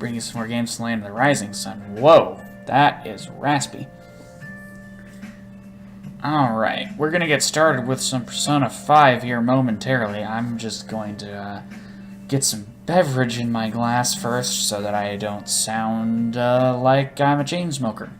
bring you some more games to Land of the Rising Sun. Whoa, that is raspy. Alright, we're going to get started with some Persona 5 here momentarily. I'm just going to get some beverage in my glass first so that I don't sound like I'm a chain smoker.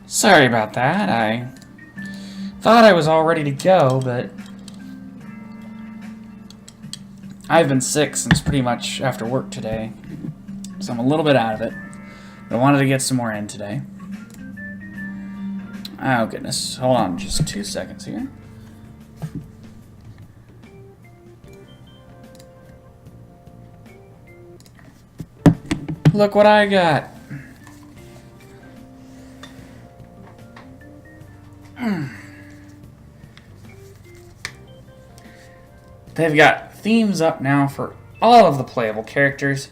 Sorry about that. I thought I was all ready to go, but I've been sick since pretty much after work today, so I'm a little bit out of it. But I wanted to get some more in today. Oh, goodness. Hold on just 2 seconds here. Look what I got. They've got themes up now for all of the playable characters.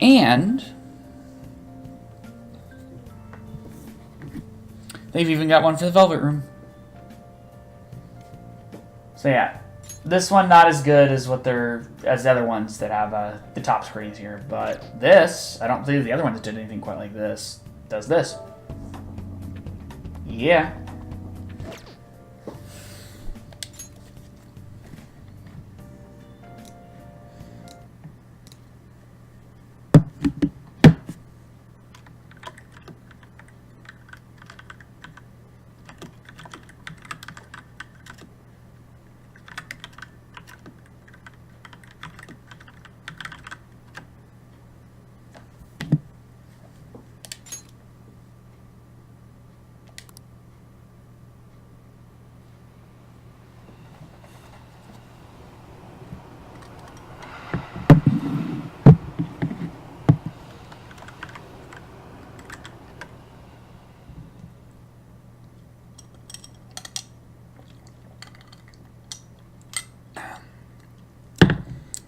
And they've even got one for the Velvet Room. So yeah, this one not as good as as the other ones that have the top screens here, but this, I don't believe the other ones did anything quite like this. Does this? Yeah.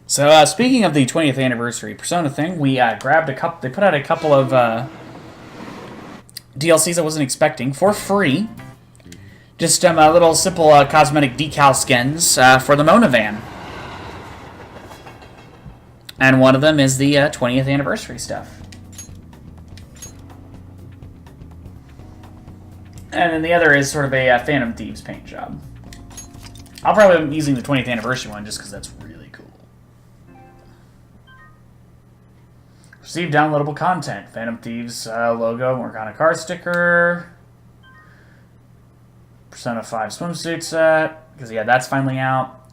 So speaking of the 20th anniversary Persona thing, we grabbed a couple. They put out a couple of DLCs I wasn't expecting for free. Just a little simple cosmetic decal skins for the Mona van. And one of them is the 20th anniversary stuff. And then the other is sort of a Phantom Thieves paint job. I'll probably be using the 20th anniversary one just because that's really cool. Receive downloadable content. Phantom Thieves logo, Morgana card sticker. Persona 5 swimsuit set. Because, yeah, that's finally out.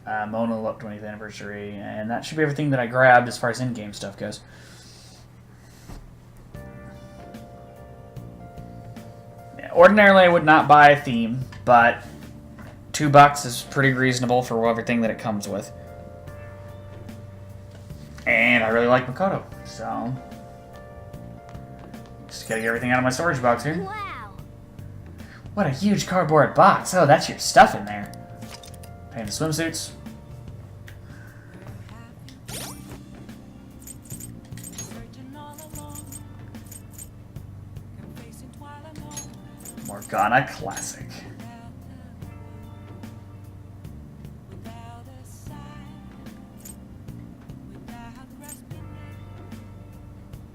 Mona 20th anniversary. And that should be everything that I grabbed as far as in-game stuff goes. Ordinarily, I would not buy a theme, but $2 is pretty reasonable for everything that it comes with. And I really like Makoto, so just gotta get everything out of my storage box here. Wow! What a huge cardboard box! Oh, that's your stuff in there. Painted swimsuits. Morgana Classic.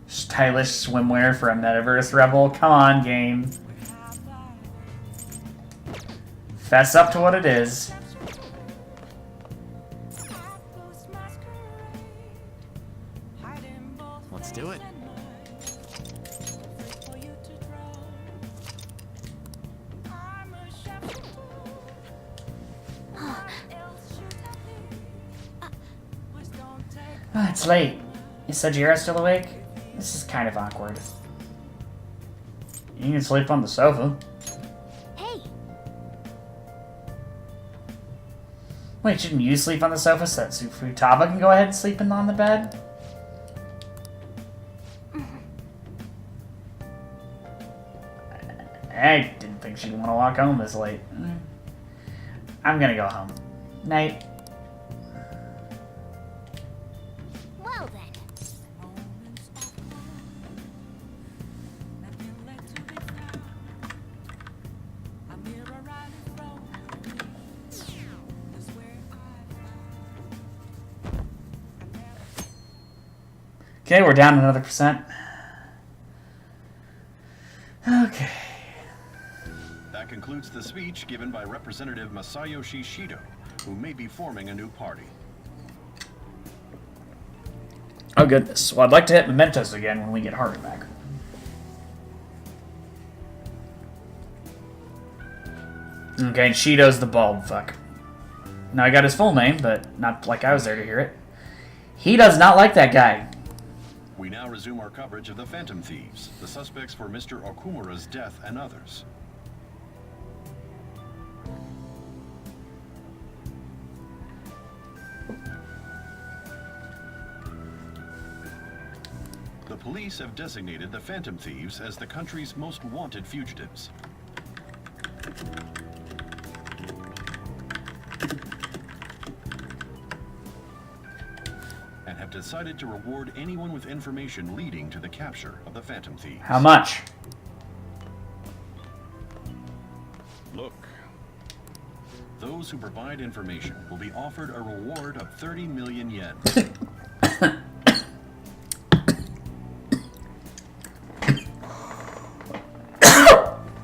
Stylish swimwear for a Metaverse Rebel. Come on, game. Fess up to what it is. Let's do it. Oh, it's late. Is Sajira still awake? This is kind of awkward. You can sleep on the sofa. Hey! Wait, shouldn't you sleep on the sofa so that Futaba can go ahead sleeping on the bed? I didn't think she'd want to walk home this late. I'm gonna go home. Night. Well then. Okay, we're down another percent. Okay. That concludes the speech given by Representative Masayoshi Shido, who may be forming a new party. Oh goodness. Well, I'd like to hit mementos again when we get Haru back. Okay, and Shido's the bald fuck. Now I got his full name, but not like I was there to hear it. He does not like that guy. We now resume our coverage of the Phantom Thieves, the suspects for Mr. Okumura's death and others. The police have designated the Phantom Thieves as the country's most wanted fugitives. And have decided to reward anyone with information leading to the capture of the Phantom Thieves. How much? Look. Those who provide information will be offered a reward of 30 million yen.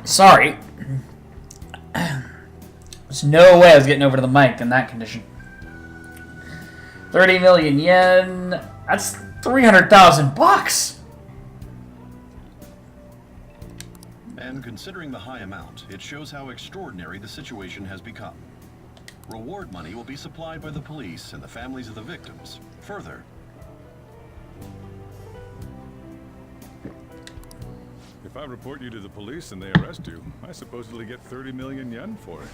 Sorry. There's no way I was getting over to the mic in that condition. 30 million yen. That's 300,000 bucks. And considering the high amount, it shows how extraordinary the situation has become. Reward money will be supplied by the police and the families of the victims. Further, if I report you to the police and they arrest you, I supposedly get 30 million yen for it.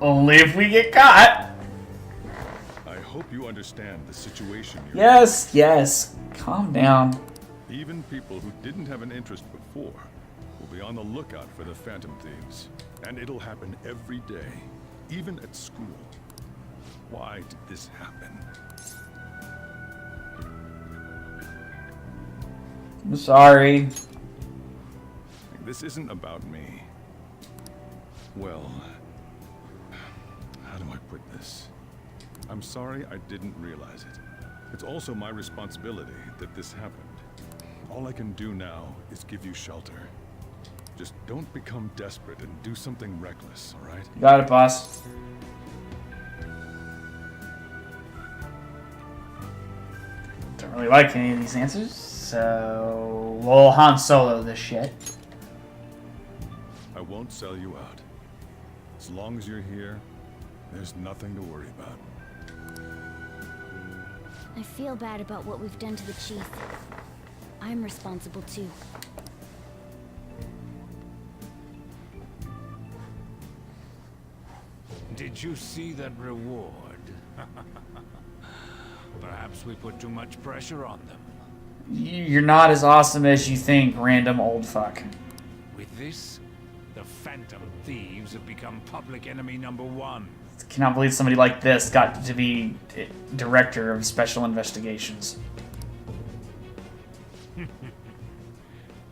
Only if we get caught. I hope you understand the situation you're Yes, yes. Calm down. in. Even people who didn't have an interest before will be on the lookout for the Phantom Thieves. And it'll happen every day, even at school. Why did this happen? I'm sorry. This isn't about me. Well, how do I put this? I'm sorry I didn't realize it. It's also my responsibility that this happened. All I can do now is give you shelter. Just don't become desperate and do something reckless, all right? Got it, boss. Don't really like any of these answers, so we'll Han Solo this shit. I won't sell you out. As long as you're here, there's nothing to worry about. I feel bad about what we've done to the chief. I'm responsible too. Did you see that reward? Perhaps we put too much pressure on them. You're not as awesome as you think, random old fuck. With this, the Phantom Thieves have become public enemy #1. Cannot believe somebody like this got to be director of special investigations.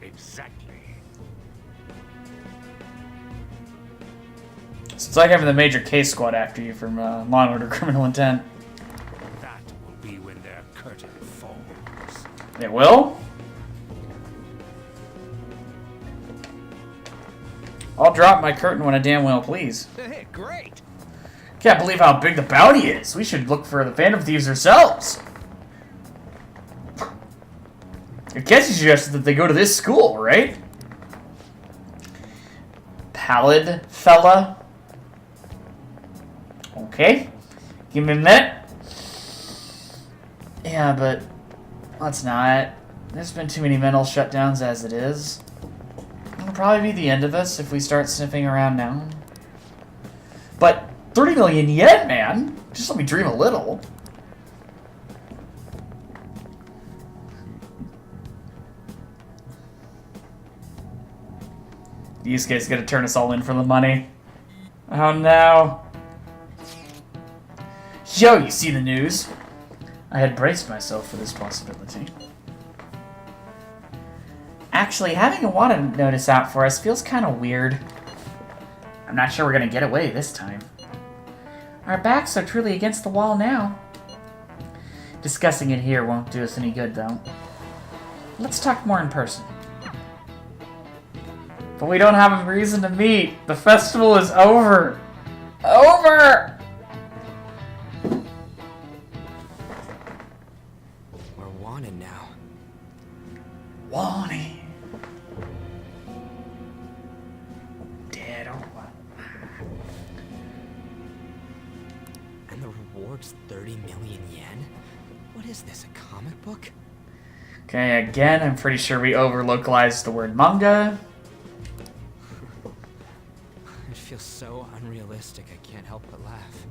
Exactly. So it's like having the major case squad after you from Law & Order Criminal Intent. That will be when their curtain falls. It will? I'll drop my curtain when I damn well please. Hey, great! Can't believe how big the bounty is. We should look for the Phantom Thieves ourselves. I guess you suggested that they go to this school, right? Pallid fella. Okay. Give me a minute. Yeah, but let's not. There's been too many mental shutdowns as it is. It'll probably be the end of us if we start sniffing around now. But 30 million yen, man! Just let me dream a little. These guys gonna turn us all in for the money. Oh no. Yo, you see the news? I had braced myself for this possibility. Actually, having a wanted notice out for us feels kind of weird. I'm not sure we're gonna get away this time. Our backs are truly against the wall now. Discussing it here won't do us any good, though. Let's talk more in person. But we don't have a reason to meet. The festival is over. Over! We're wanted now. Wanted. Dead or what? And the reward's 30 million yen? What is this, a comic book? Okay, again, I'm pretty sure we over-localized the word manga. It feels so unrealistic, I can't help but laugh.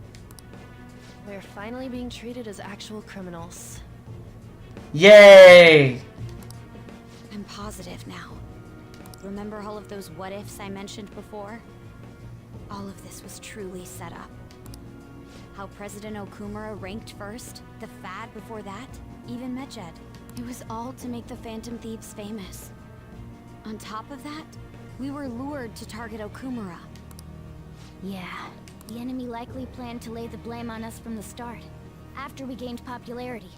We're finally being treated as actual criminals. Yay! I'm positive now. Remember all of those what-ifs I mentioned before? All of this was truly set up. How President Okumura ranked first, the Fad before that, even Medjed. It was all to make the Phantom Thieves famous. On top of that, we were lured to target Okumura. Yeah, the enemy likely planned to lay the blame on us from the start, after we gained popularity.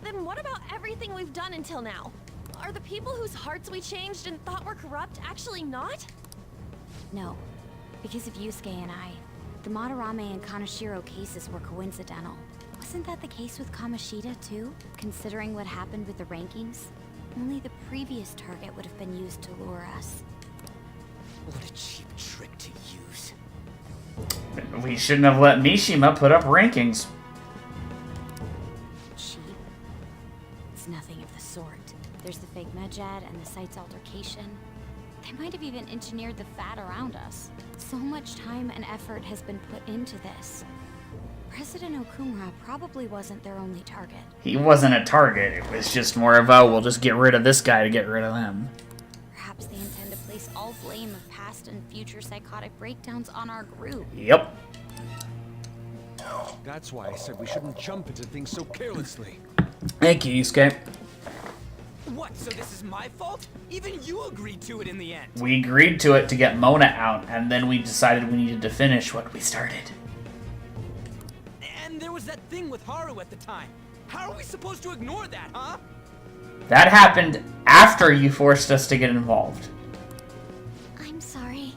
Then what about everything we've done until now? Are the people whose hearts we changed and thought were corrupt actually not? No, because of Yusuke and I, the Madarame and Kaneshiro cases were coincidental. Wasn't that the case with Kamoshida too? Considering what happened with the rankings, only the previous target would have been used to lure us. What a cheap trick to use. We shouldn't have let Mishima put up rankings. Cheap? It's nothing of the sort. There's the fake Medjed and the site's altercation. They might have even engineered the Fad around us. So much time and effort has been put into this. President Okumura probably wasn't their only target. He wasn't a target. It was just more of a, we'll just get rid of this guy to get rid of them. Perhaps they intend to place all blame of past and future psychotic breakdowns on our group. Yep. That's why I said we shouldn't jump into things so carelessly. Thank you, Yusuke. What, so this is my fault? Even you agreed to it in the end. We agreed to it to get Mona out, and then we decided we needed to finish what we started. And there was that thing with Haru at the time. How are we supposed to ignore that, huh? That happened after you forced us to get involved. I'm sorry.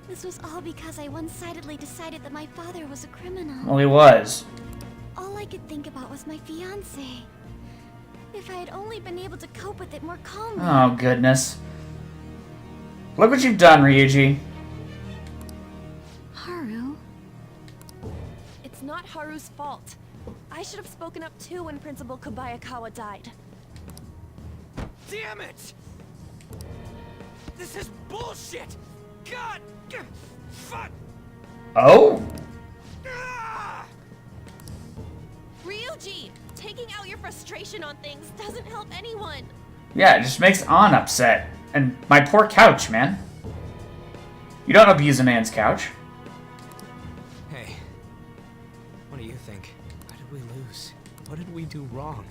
This was all because I one-sidedly decided that my father was a criminal. Well, he was. All I could think about was my fiancé. If I had only been able to cope with it more calmly. Oh, goodness. Look what you've done, Ryuji. Haru? It's not Haru's fault. I should have spoken up too when Principal Kobayakawa died. Damn it! This is bullshit! God! Fuck! Oh? Ah! Ryuji! Taking out your frustration on things doesn't help anyone. Yeah, it just makes An upset. And my poor couch, man. You don't abuse a man's couch. Hey, what do you think? Why did we lose? What did we do wrong?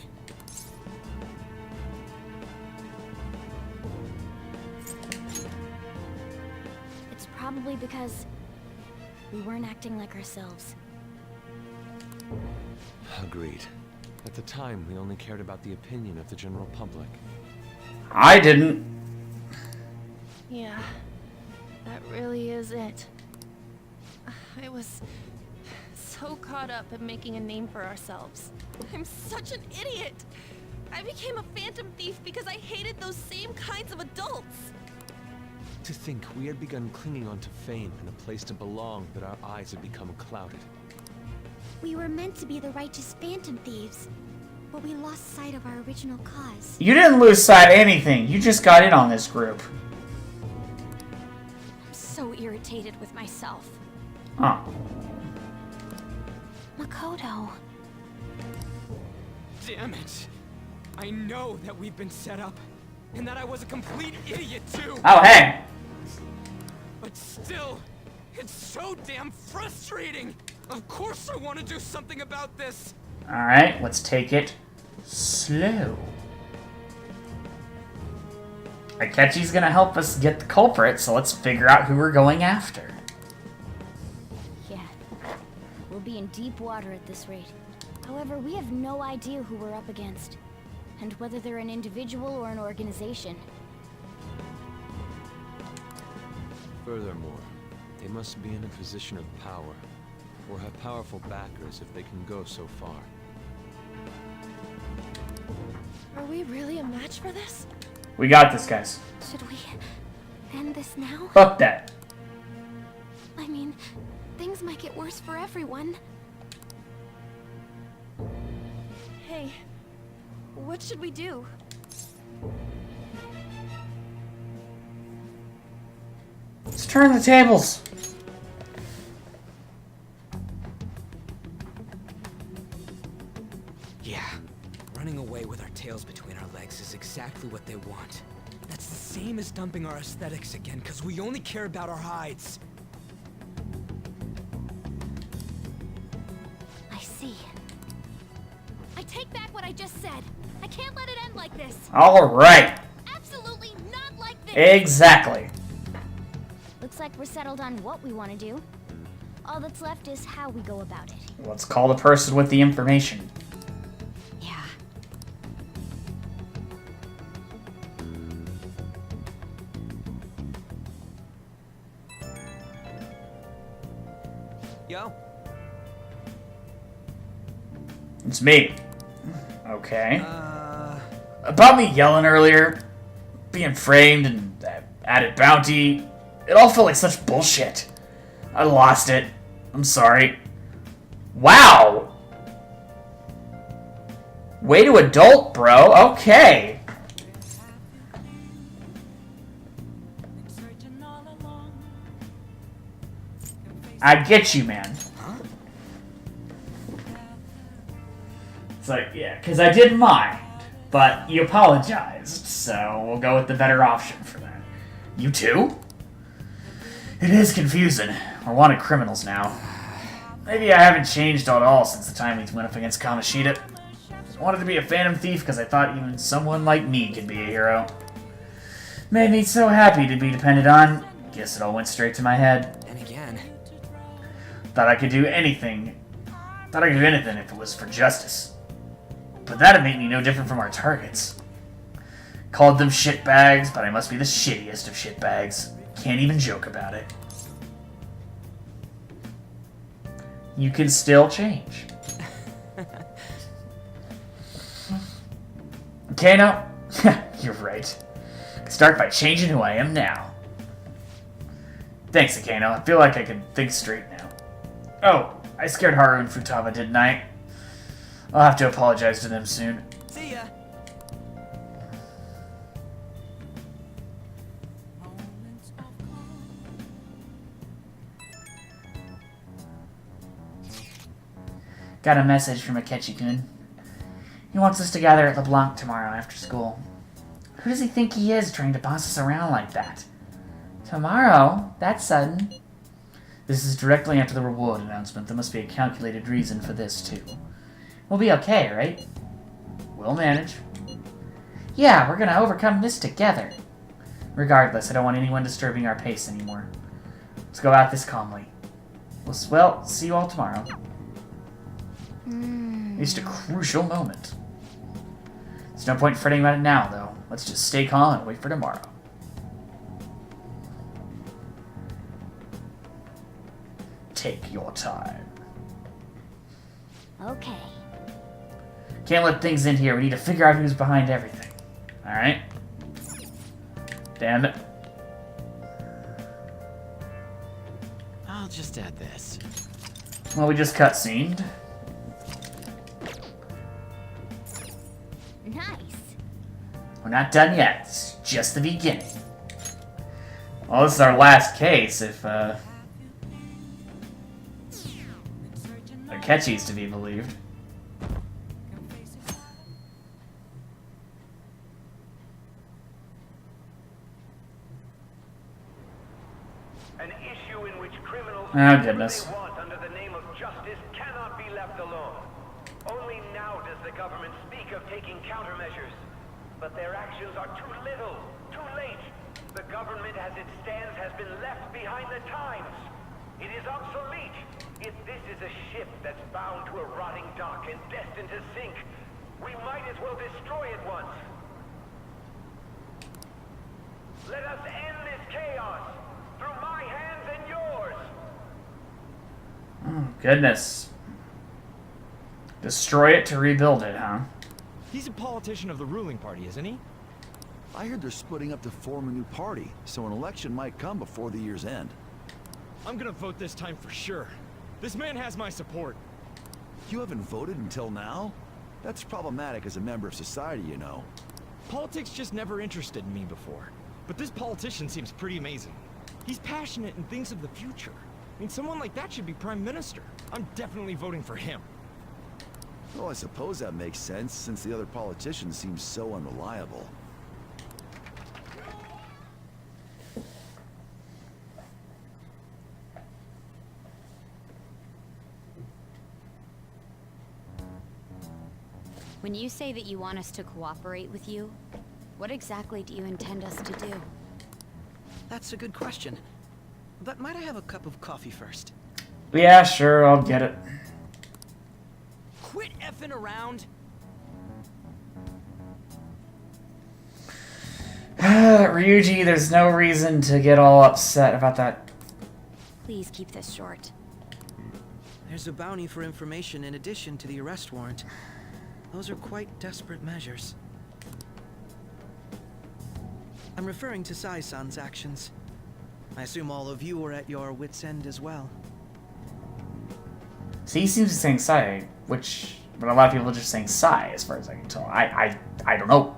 It's probably because we weren't acting like ourselves. Agreed. At the time, we only cared about the opinion of the general public. I didn't. Yeah, that really is it. I was so caught up in making a name for ourselves. I'm such an idiot! I became a phantom thief because I hated those same kinds of adults! To think we had begun clinging onto fame and a place to belong, but our eyes had become clouded. We were meant to be the righteous phantom thieves, but we lost sight of our original cause. You didn't lose sight of anything. You just got in on this group. I'm so irritated with myself. Huh. Makoto. Damn it! I know that we've been set up, and that I was a complete idiot too! Oh, hey. But still, it's so damn frustrating! Of course I want to do something about this! Alright, let's take it slow. Akechi's gonna help us get the culprit, so let's figure out who we're going after. Yeah. We'll be in deep water at this rate. However, we have no idea who we're up against, and whether they're an individual or an organization. Furthermore, they must be in a position of power, or have powerful backers if they can go so far. Are we really a match for this? We got this, guys. Should we end this now? Fuck that. I mean, things might get worse for everyone. Hey, what should we do? Let's turn the tables. Yeah, running away with our tails between our legs is exactly what they want. That's the same as dumping our aesthetics again, because we only care about our hides. I see. I take back what I just said. I can't let it end like this. Alright. Absolutely not like this. Exactly. Looks like we're settled on what we want to do. All that's left is how we go about it. Let's call the person with the information. Yeah. Yo, It's me. Okay. About me yelling earlier, being framed, and that added bounty, it all felt like such bullshit. I lost it. I'm sorry. Wow! Way to adult, bro. Okay. I get you, man. It's like, yeah, because I didn't mind, but you apologized, so we'll go with the better option for that. You too? It is confusing. We're wanted criminals now. Maybe I haven't changed at all since the time we went up against Kamoshida. I wanted to be a phantom thief because I thought even someone like me could be a hero. Made me so happy to be depended on. Guess it all went straight to my head. And again, Thought I could do anything. Thought I could do anything if it was for justice. But that'd make me no different from our targets. Called them shitbags, but I must be the shittiest of shitbags. Can't even joke about it. You can still change. Kano? You're right. Start by changing who I am now. Thanks, Akano. I feel like I can think straight now. Oh, I scared Haru and Futaba, didn't I? I'll have to apologize to them soon. see ya. Got a message from Akechi-kun. He wants us to gather at LeBlanc tomorrow after school. Who does he think he is, trying to boss us around like that? Tomorrow? That's sudden. This is directly after the reward announcement. There must be a calculated reason for this, too. We'll be okay, right? We'll manage. Yeah, we're gonna overcome this together. Regardless, I don't want anyone disturbing our pace anymore. Let's go about this calmly. Well, see you all tomorrow. It's a crucial moment. There's no point fretting about it now, though. Let's just stay calm and wait for tomorrow. Take your time. Okay. Can't let things in here. We need to figure out who's behind everything. Alright? Damn it. I'll just add this. Well, we just cutscened. Nice. We're not done yet. It's just the beginning. Well, this is our last case, if, Akechi's to be believed. An issue in which criminals Oh, goodness. do what they want under the name of justice cannot be left alone. Only now does the government speak of taking countermeasures. But their actions are too little, too late. The government as it stands has been left behind the times. It is obsolete. If this is a ship that's bound to a rotting dock and destined to sink, we might as well destroy it once. Let us end this chaos through my hands and yours. Oh, goodness. Destroy it to rebuild it, huh? He's a politician of the ruling party, isn't he? I heard they're splitting up to form a new party, so an election might come before the year's end. I'm gonna vote this time for sure. This man has my support. You haven't voted until now? That's problematic as a member of society, you know. Politics just never interested me before. But this politician seems pretty amazing. He's passionate and thinks of the future. I mean, someone like that should be prime minister. I'm definitely voting for him. Well, I suppose that makes sense, since the other politicians seem so unreliable. When you say that you want us to cooperate with you, what exactly do you intend us to do? That's a good question. But might I have a cup of coffee first? Yeah, sure, I'll get it. Quit effing around. Ryuji, there's no reason to get all upset about that. Please keep this short. There's a bounty for information in addition to the arrest warrant. Those are quite desperate measures. I'm referring to Sai-san's actions. I assume all of you are at your wits' end as well. See, he seems to be saying Sai, but a lot of people are just saying Sai, as far as I can tell. I don't know.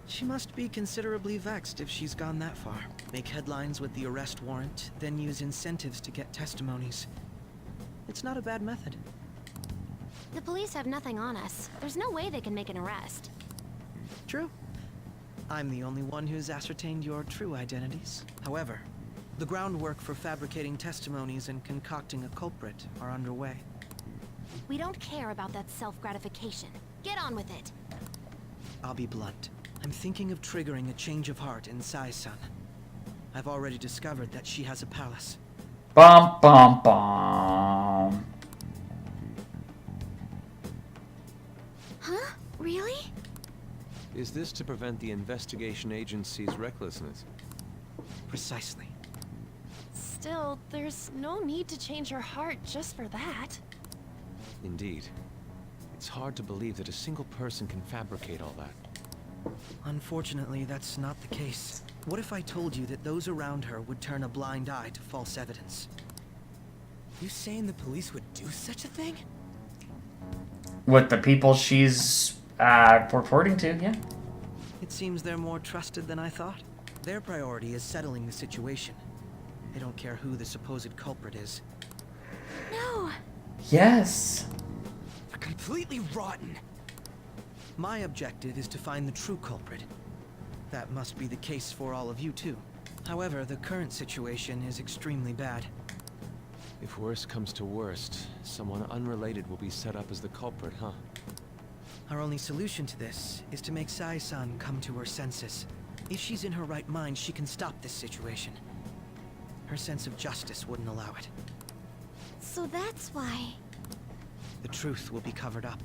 She must be considerably vexed if she's gone that far. Make headlines with the arrest warrant, then use incentives to get testimonies. It's not a bad method. The police have nothing on us. There's no way they can make an arrest. True. I'm the only one who's ascertained your true identities. However, The groundwork for fabricating testimonies and concocting a culprit are underway. We don't care about that self-gratification. Get on with it. I'll be blunt. I'm thinking of triggering a change of heart in Sai-san. I've already discovered that she has a palace. Bum bum bum. Huh? Really? Is this to prevent the investigation agency's recklessness? Precisely. Still, there's no need to change her heart just for that. Indeed. It's hard to believe that a single person can fabricate all that. Unfortunately, that's not the case. What if I told you that those around her would turn a blind eye to false evidence? You saying the police would do such a thing? With the people she's reporting to, yeah. It seems they're more trusted than I thought. Their priority is settling the situation. They don't care who the supposed culprit is. No! Yes. They're completely rotten. My objective is to find the true culprit. That must be the case for all of you too. However, the current situation is extremely bad. If worst comes to worst, someone unrelated will be set up as the culprit, huh? Our only solution to this is to make Sai-san come to her senses. If she's in her right mind, she can stop this situation. Her sense of justice wouldn't allow it. So that's why... The truth will be covered up,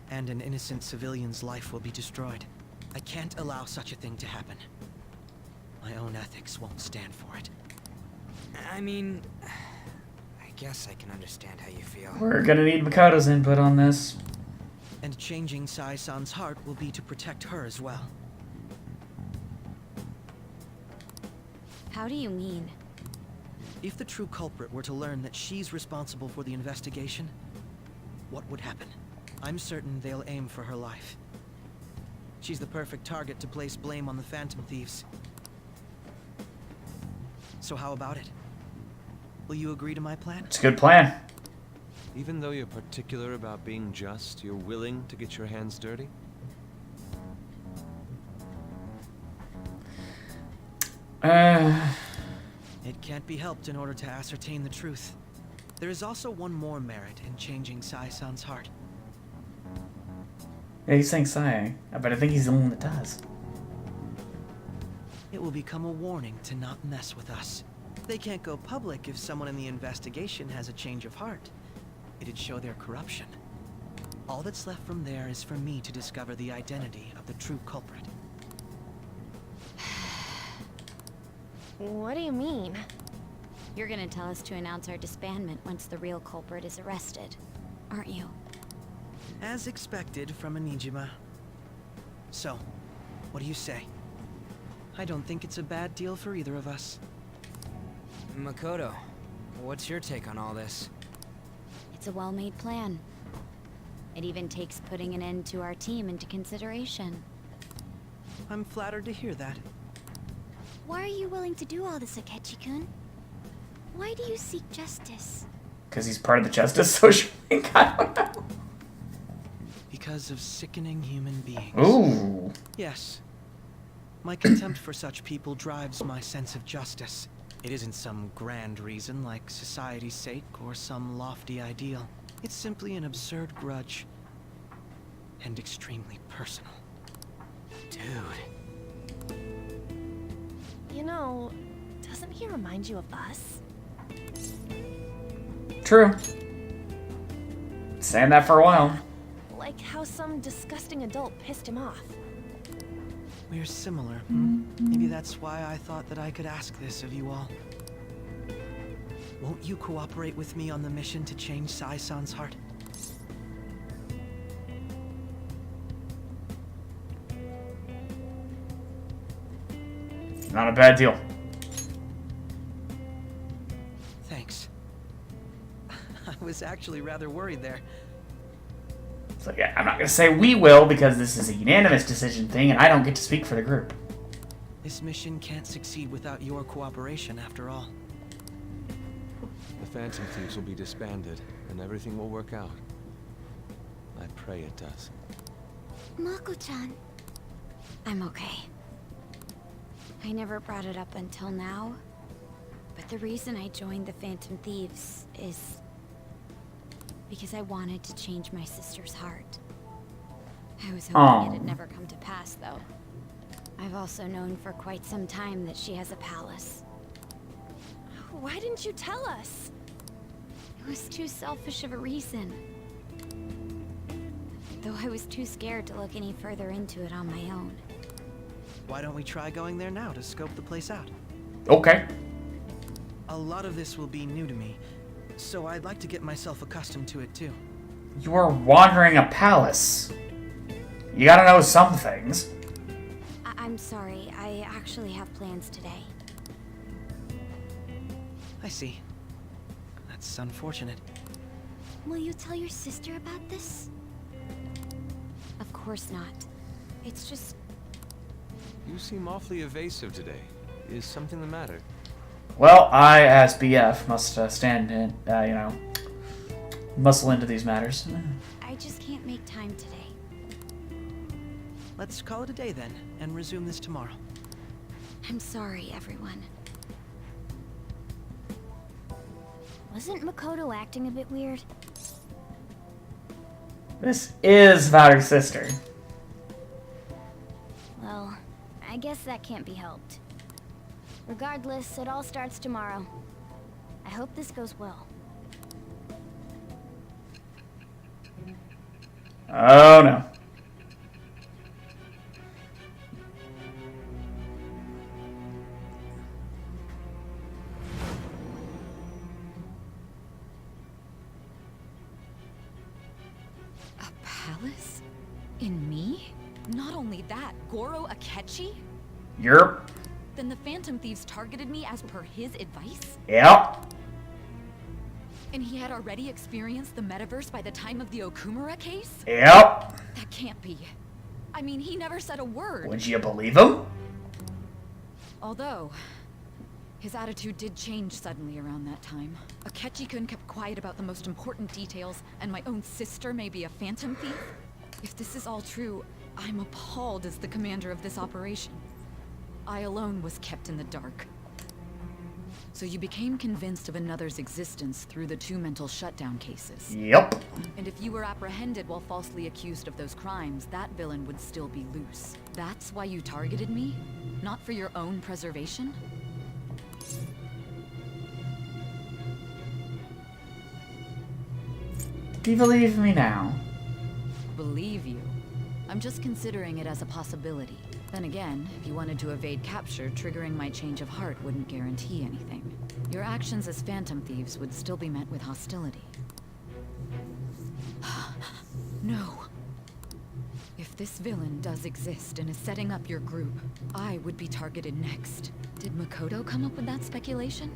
and an innocent civilian's life will be destroyed. I can't allow such a thing to happen. My own ethics won't stand for it. I mean, I guess I can understand how you feel. We're gonna need Makoto's input on this. And changing Sai-san's heart will be to protect her as well. How do you mean? If the true culprit were to learn that she's responsible for the investigation, what would happen? I'm certain they'll aim for her life. She's the perfect target to place blame on the Phantom Thieves. So how about it? Will you agree to my plan? It's a good plan. Even though you're particular about being just, you're willing to get your hands dirty? It can't be helped in order to ascertain the truth. There is also one more merit in changing Sai-san's heart. Yeah, he's saying Sai, but I think he's the one that does. It will become a warning to not mess with us. They can't go public if someone in the investigation has a change of heart. It'd show their corruption. All that's left from there is for me to discover the identity of the true culprit. What do you mean? You're gonna tell us to announce our disbandment once the real culprit is arrested, aren't you? As expected from a Nijima. So, what do you say? I don't think it's a bad deal for either of us. Makoto, what's your take on all this? It's a well-made plan. It even takes putting an end to our team into consideration. I'm flattered to hear that. Why are you willing to do all this, Akechi-kun? Why do you seek justice? Because he's part of the Justice Social League. I don't know. Because of sickening human beings. Ooh. Yes. My contempt for such people drives my sense of justice. It isn't some grand reason like society's sake or some lofty ideal. It's simply an absurd grudge. And extremely personal. Dude. You know, doesn't he remind you of us? True. Saying that for a while. Like how some disgusting adult pissed him off. We're similar. Maybe that's why I thought that I could ask this of you all. Won't you cooperate with me on the mission to change Sai-san's heart? Not a bad deal. Thanks. I was actually rather worried there. It's like, I'm not going to say we will because this is a unanimous decision thing and I don't get to speak for the group. This mission can't succeed without your cooperation, after all. The Phantom Thieves will be disbanded, and everything will work out. I pray it does. Mako-chan. I'm okay. I never brought it up until now, But the reason I joined the Phantom Thieves is because I wanted to change my sister's heart. I was hoping it had never come to pass, though. I've also known for quite some time that she has a palace. Why didn't you tell us? It was too selfish of a reason. Though I was too scared to look any further into it on my own. Why don't we try going there now to scope the place out? Okay. A lot of this will be new to me, so I'd like to get myself accustomed to it too. You are wandering a palace. You gotta know some things. I'm sorry, I actually have plans today. I see. That's unfortunate. Will you tell your sister about this? Of course not. It's just... You seem awfully evasive today. Is something the matter? Well, I, as BF, must stand in, muscle into these matters. I just can't make time today. Let's call it a day then, and resume this tomorrow. I'm sorry, everyone. Wasn't Makoto acting a bit weird? This is about her sister. Well, I guess that can't be helped. Regardless, it all starts tomorrow. I hope this goes well. Oh no. A palace? In me? Not only that, Goro Akechi? Yerp. Then the Phantom Thieves targeted me as per his advice? Yep. And he had already experienced the metaverse by the time of the Okumura case? Yep. That can't be. I mean, he never said a word. Would you believe him? Although, his attitude did change suddenly around that time. Akechi-kun kept quiet about the most important details, and my own sister may be a Phantom Thief? If this is all true, I'm appalled as the commander of this operation. I alone was kept in the dark. So you became convinced of another's existence through the 2 mental shutdown cases. Yep. And if you were apprehended while falsely accused of those crimes, that villain would still be loose. That's why you targeted me? Not for your own preservation? Do you believe me now? Believe you? I'm just considering it as a possibility. Then again, if you wanted to evade capture, triggering my change of heart wouldn't guarantee anything. Your actions as Phantom Thieves would still be met with hostility. No. If this villain does exist and is setting up your group, I would be targeted next. Did Makoto come up with that speculation?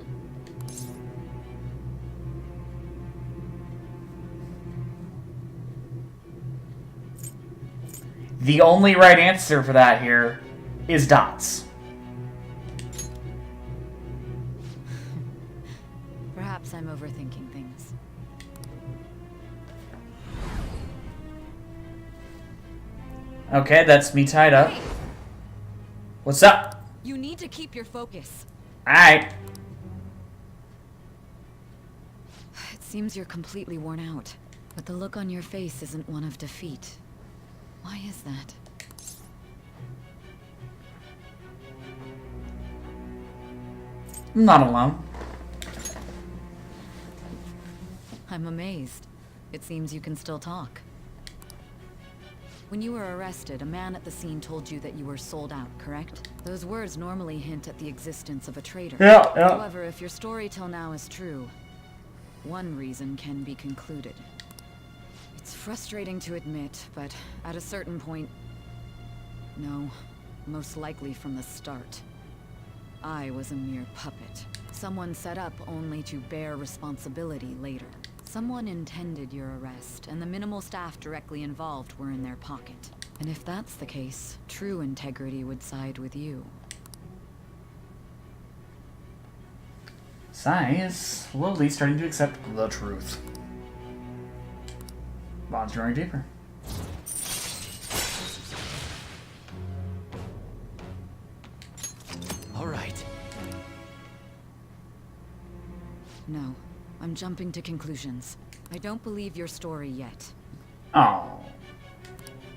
The only right answer for that here is dots. Perhaps I'm overthinking things. Okay, that's me tied up. Hey! What's up? You need to keep your focus. Alright. It seems you're completely worn out, but the look on your face isn't one of defeat. Why is that? I'm not alone. I'm amazed. It seems you can still talk. When you were arrested, a man at the scene told you that you were sold out, correct? Those words normally hint at the existence of a traitor. Yeah. However, if your story till now is true, one reason can be concluded. It's frustrating to admit, but at a certain point... No, most likely from the start. I was a mere puppet. Someone set up only to bear responsibility later. Someone intended your arrest, and the minimal staff directly involved were in their pocket. And if that's the case, true integrity would side with you. Sai is slowly starting to accept the truth. Bonds growing deeper. All right. No, I'm jumping to conclusions. I don't believe your story yet. Oh.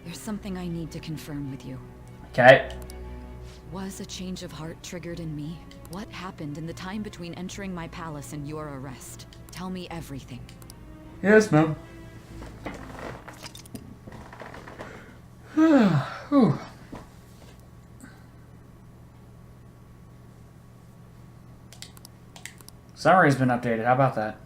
There's something I need to confirm with you. Okay. Was a change of heart triggered in me? What happened in the time between entering my palace and your arrest? Tell me everything. Yes, ma'am. Whew. Summary's been updated. How about that?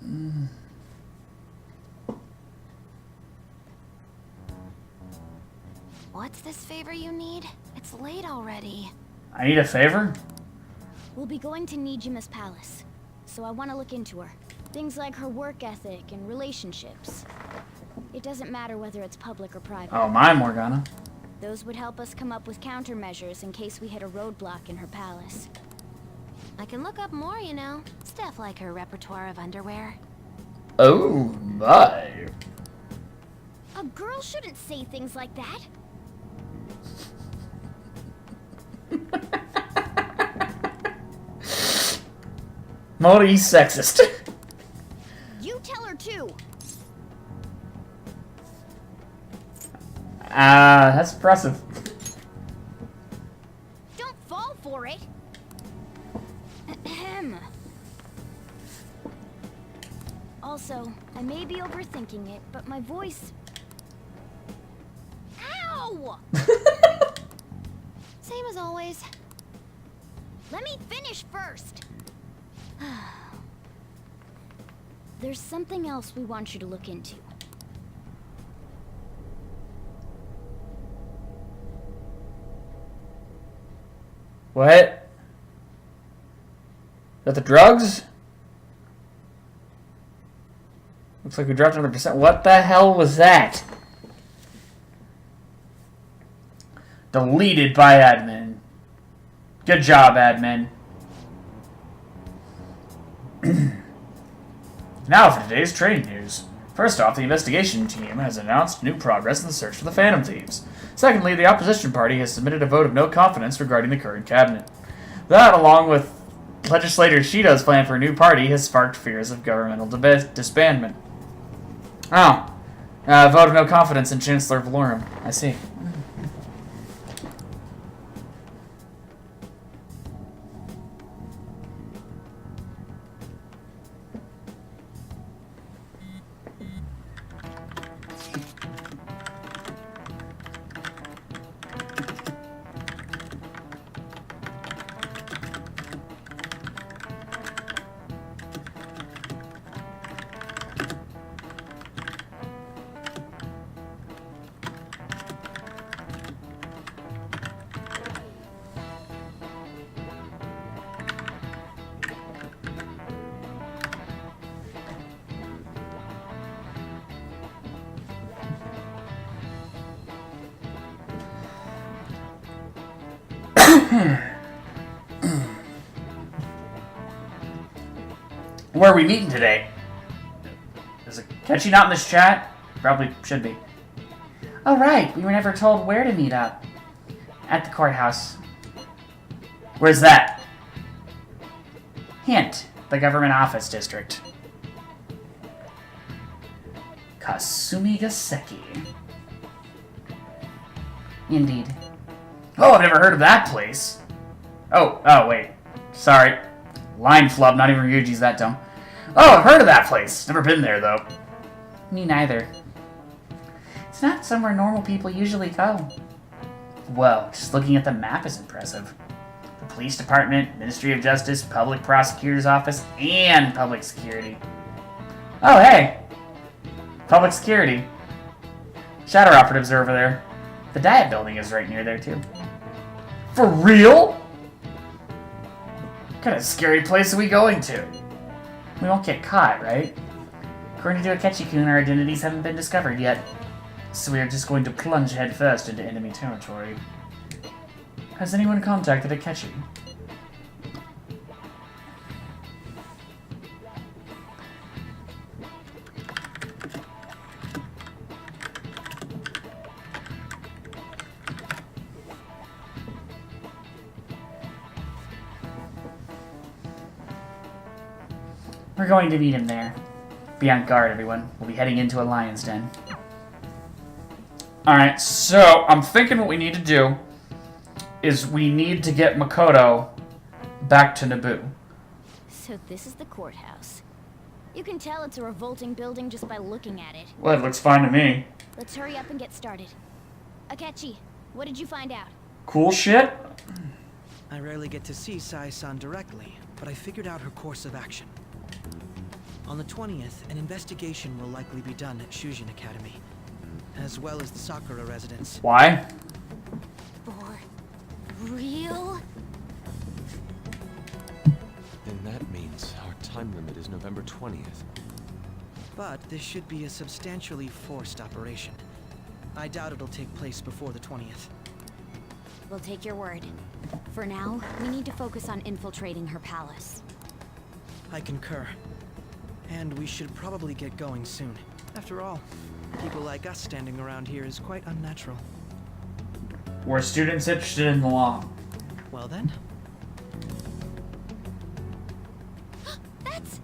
What's this favor you need? It's late already. I need a favor? We'll be going to Nijima's palace, so I want to look into her. Things like her work ethic and relationships. It doesn't matter whether it's public or private. Oh, my Morgana. Those would help us come up with countermeasures in case we hit a roadblock in her palace. I can look up more, you know. Stuff like her repertoire of underwear. Oh, my. A girl shouldn't say things like that. Mori's sexist. You tell her too. That's impressive. Don't fall for it. Ahem. Also, I may be overthinking it, but my voice... Ow! Same as always. Let me finish first. There's something else we want you to look into. What? Is that the drugs? Looks like we dropped another percent. What the hell was that? Deleted by admin. Good job, admin. Now for today's trading news. First off, the investigation team has announced new progress in the search for the Phantom Thieves. Secondly, the opposition party has submitted a vote of no confidence regarding the current cabinet. That, along with legislator Shido's plan for a new party, has sparked fears of governmental disbandment. Oh. Vote of no confidence in Chancellor Valorum. I see. Where are we meeting today? Is it catchy not in this chat? Probably should be. Oh right, we were never told where to meet up. At the courthouse. Where's that? Hint, the government office district. Kasumigaseki. Indeed. Oh, I've never heard of that place. Oh, wait. Sorry. Line flub, not even Ryuji's that dumb. Oh, I've heard of that place. Never been there, though. Me neither. It's not somewhere normal people usually go. Whoa, just looking at the map is impressive. The police department, Ministry of Justice, Public Prosecutor's Office, and Public Security. Oh, hey! Public Security. Shadow operatives are over there. The Diet Building is right near there, too. For real? What kind of scary place are we going to? We won't get caught, right? According to Akechi-kun, our identities haven't been discovered yet. So we are just going to plunge headfirst into enemy territory. Has anyone contacted Akechi? We're going to meet him there. Be on guard, everyone. We'll be heading into a lion's den. Alright, so I'm thinking what we need to do is we need to get Makoto back to Naboo. So this is the courthouse. You can tell it's a revolting building just by looking at it. Well, it looks fine to me. Let's hurry up and get started. Akechi, what did you find out? Cool shit? I rarely get to see Sai-san directly, but I figured out her course of action. On the 20th, an investigation will likely be done at Shujin Academy, as well as the Sakura residence. Why? For real? Then that means our time limit is November 20th. But this should be a substantially forced operation. I doubt it'll take place before the 20th. We'll take your word. For now, we need to focus on infiltrating her palace. I concur. And we should probably get going soon. After all, people like us standing around here is quite unnatural. We're students interested in the law. Well then.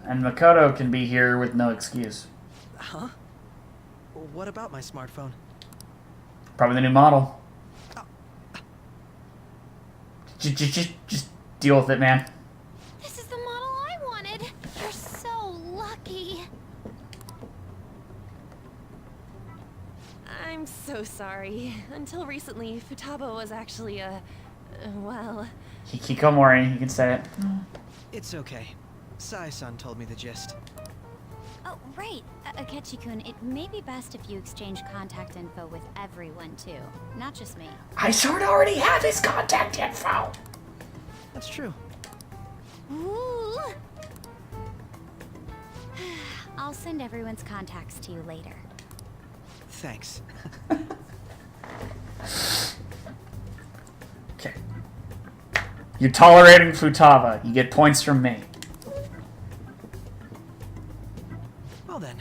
And Makoto can be here with no excuse. Huh? What about my smartphone? Probably the new model. Just deal with it, man. This is the model I wanted. You're so lucky. I'm so sorry. Until recently, Futaba was actually well... Hikikomori, you can say it. It's okay. Sai-san told me the gist. Oh, right. Akechi-kun, it may be best if you exchange contact info with everyone, too. Not just me. I sort of already have his contact info. That's true. Ooh. I'll send everyone's contacts to you later. Thanks. Okay. You're tolerating Futaba. You get points from me. Well then,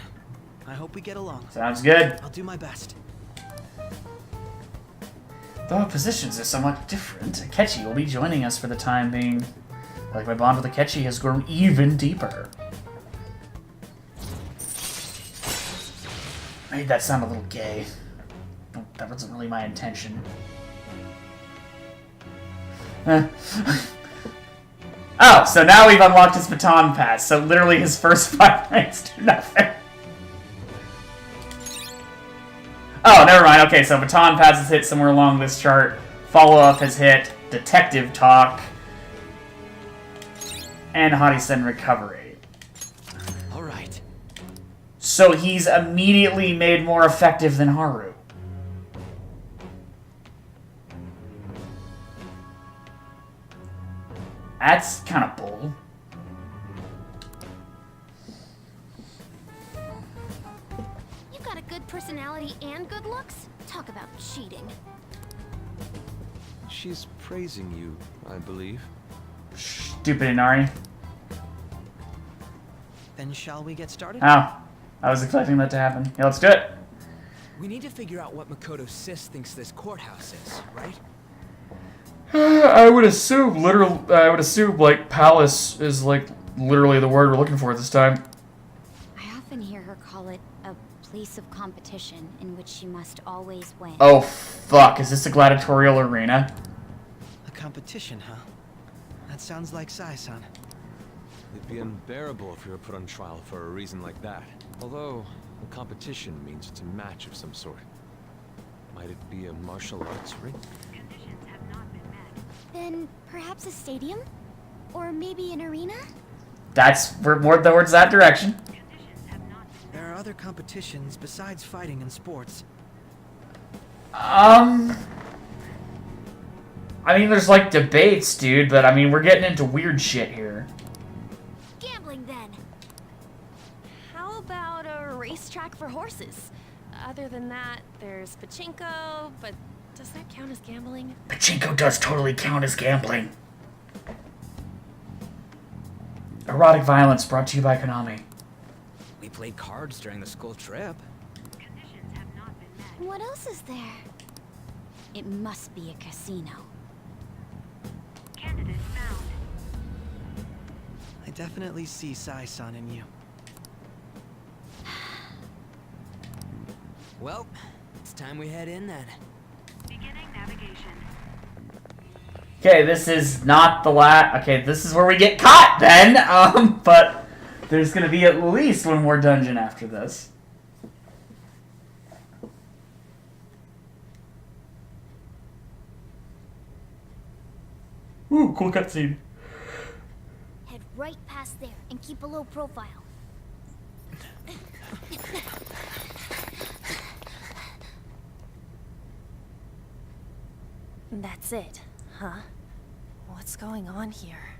I hope we get along. Sounds good. I'll do my best. Though our positions are somewhat different, Akechi will be joining us for the time being. Like my bond with Akechi has grown even deeper. Made that sound a little gay. That wasn't really my intention. Oh, so now we've unlocked his baton pass, so literally his first 5 ranks do nothing. Oh, never mind. Okay, so baton pass is hit somewhere along this chart. Follow-up has hit Detective Talk. And Hottie-sen Recovery. Alright. So he's immediately made more effective than Haru. That's kind of bold. You've got a good personality and good looks? Talk about cheating. She's praising you, I believe. Stupid Inari. Then shall we get started? Oh, I was expecting that to happen. Yeah, let's do it. We need to figure out what Makoto Sis thinks this courthouse is, right? I would assume like palace is like literally the word we're looking for this time. I often hear her call it a place of competition in which she must always win. Oh fuck, is this a gladiatorial arena? A competition, huh? That sounds like Sai-san. It'd be unbearable if we were put on trial for a reason like that. Although, a competition means it's a match of some sort. Might it be a martial arts ring? Then perhaps a stadium? Or maybe an arena? We're more towards that direction. There are other competitions besides fighting and sports. I mean, there's like debates, dude, but I mean, we're getting into weird shit here. Gambling then. How about a racetrack for horses? Other than that, there's pachinko, but does that count as gambling? Pachinko does totally count as gambling. Erotic violence brought to you by Konami. We played cards during the school trip. What else is there? It must be a casino. I definitely see Sai-san in you. Well, it's time we head in then. Beginning navigation. Okay, this is not the okay, this is where we get caught then. But there's gonna be at least one more dungeon after this. Ooh, cool cutscene. Head right past there and keep a low profile. That's it, huh? What's going on here?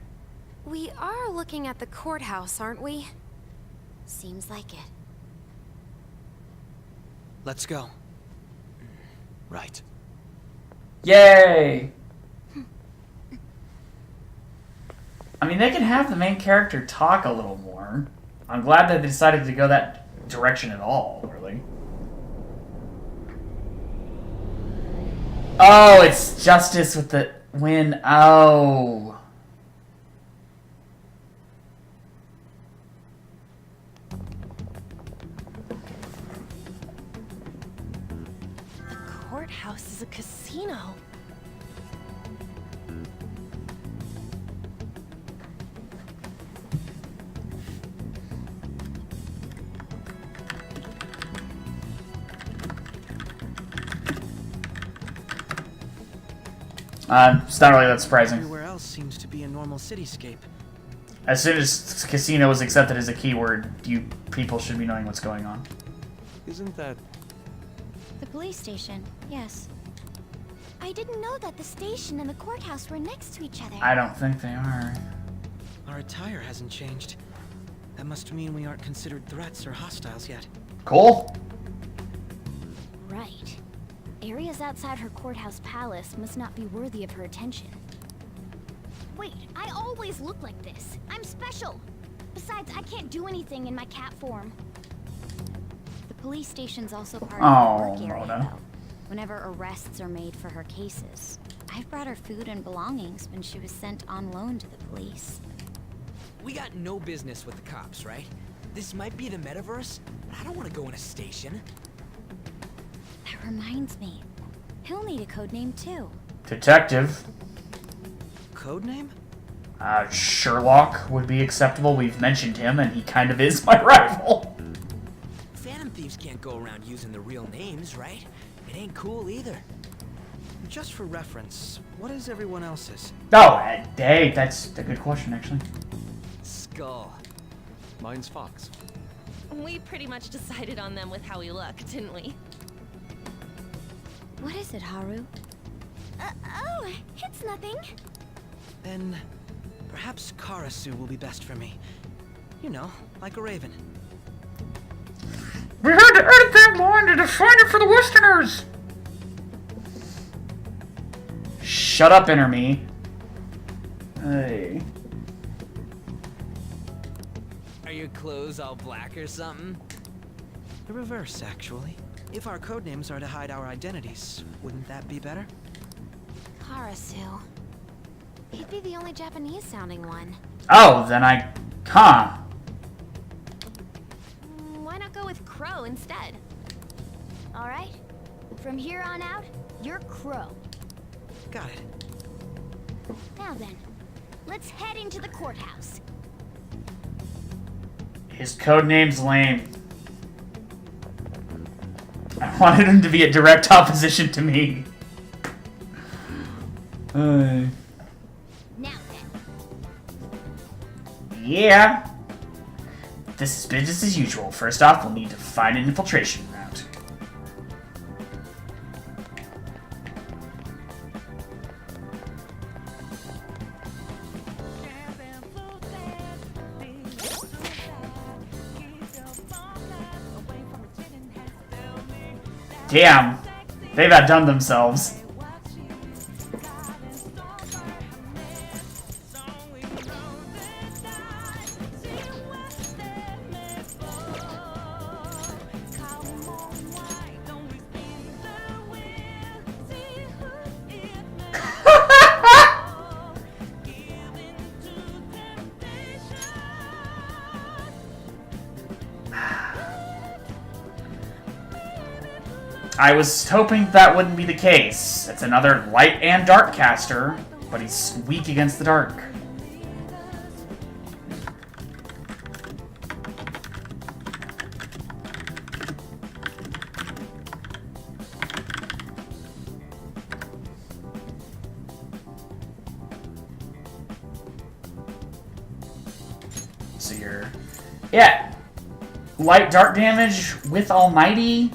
We are looking at the courthouse, aren't we? Seems like it. Let's go. Right. Yay! I mean, they can have the main character talk a little more. I'm glad that they decided to go that direction at all, really. Oh, it's Justice with the win. Oh. The courthouse is a casino. It's not really that surprising. Everywhere else seems to be a normal cityscape. As soon as casino was accepted as a keyword, you people should be knowing what's going on. Isn't that... The police station, yes. I didn't know that the station and the courthouse were next to each other. I don't think they are. Our attire hasn't changed. That must mean we aren't considered threats or hostiles yet. Cool. Right. Areas outside her courthouse palace must not be worthy of her attention. Wait, I always look like this. I'm special. Besides, I can't do anything in my cat form. The police station's also part of the work area, Mona. though. Whenever arrests are made for her cases. I've brought her food and belongings when she was sent on loan to the police. We got no business with the cops, right? This might be the metaverse, but I don't want to go in a station. That reminds me. He'll need a code name too. Detective. Codename? Sherlock would be acceptable. We've mentioned him, and he kind of is my rival. Phantom thieves can't go around using the real names, right? It ain't cool either. Just for reference, what is everyone else's? Oh, hey, that's a good question, actually. Skull. Mine's Fox. We pretty much decided on them with how we look, didn't we? What is it, Haru? Oh, it's nothing. Then, perhaps Karasu will be best for me. You know, like a raven. We had to edit that line to define it for the Westerners! Shut up, Inner Me. Hey. Are your clothes all black or something? The reverse, actually. If our codenames are to hide our identities, wouldn't that be better? Karasu. He'd be the only Japanese-sounding one. Oh, then huh. Why not go with Crow instead? All right. From here on out, you're Crow. Got it. Now then, let's head into the courthouse. His codename's lame. I wanted him to be a direct opposition to me. Now then. Yeah. This is business as usual. First off, we'll need to find an infiltration route. Damn, they've outdone themselves. I was hoping that wouldn't be the case. It's another light and dark caster, but he's weak against the dark. So you're... Yeah. Light dark damage with Almighty.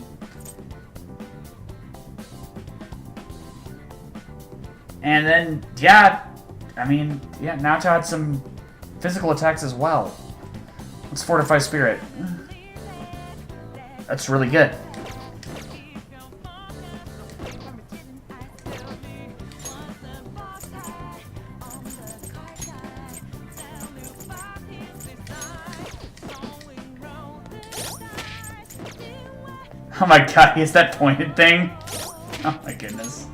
And then, yeah, I mean, yeah, Naoto had some physical attacks as well. Let's Fortify Spirit. That's really good. Oh my god, he has that pointed thing? Oh my goodness.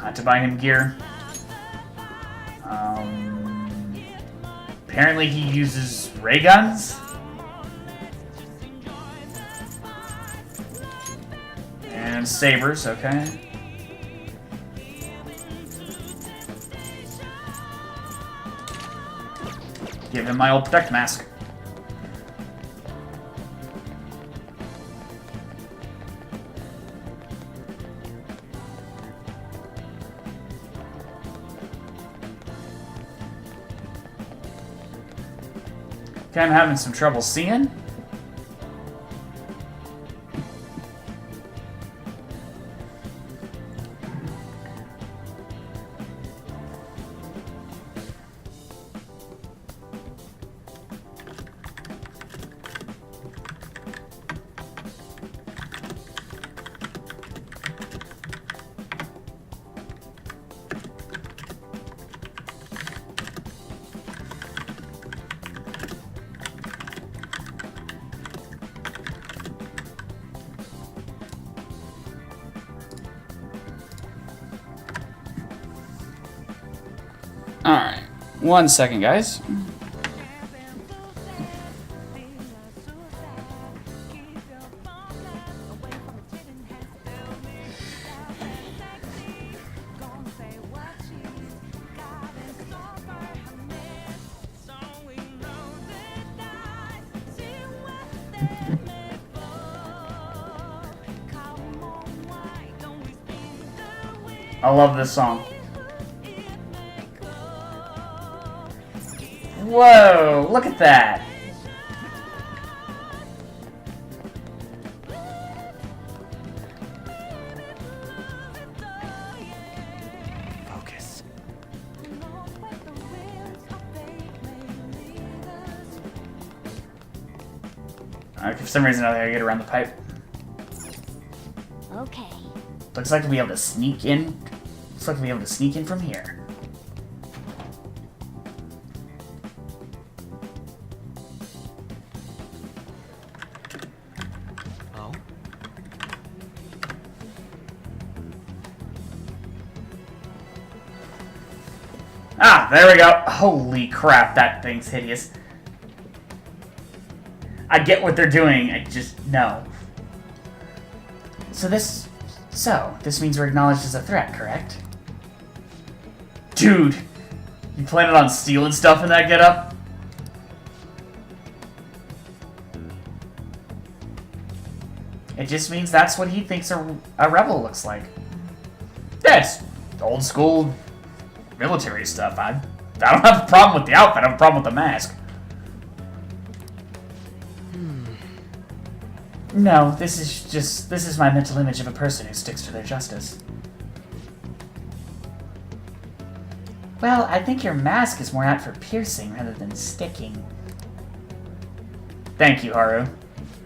Had to buy him gear. Apparently he uses ray guns. And sabers, okay. Give him my old Protect Mask. Okay, I'm having some trouble seeing. Alright, 1 second, guys. I love this song. Whoa, look at that. Focus. For some reason, I gotta get around the pipe. Okay. Looks like we'll be able to sneak in. Looks like we'll be able to sneak in from here. Ah, there we go. Holy crap, that thing's hideous. I get what they're doing, I just, no. So this means we're acknowledged as a threat, correct? Dude, you planning on stealing stuff in that getup? It just means that's what he thinks a rebel looks like. That's old school military stuff. I don't have a problem with the outfit, I have a problem with the mask. No, this is my mental image of a person who sticks to their justice. Well, I think your mask is more out for piercing rather than sticking. Thank you, Haru.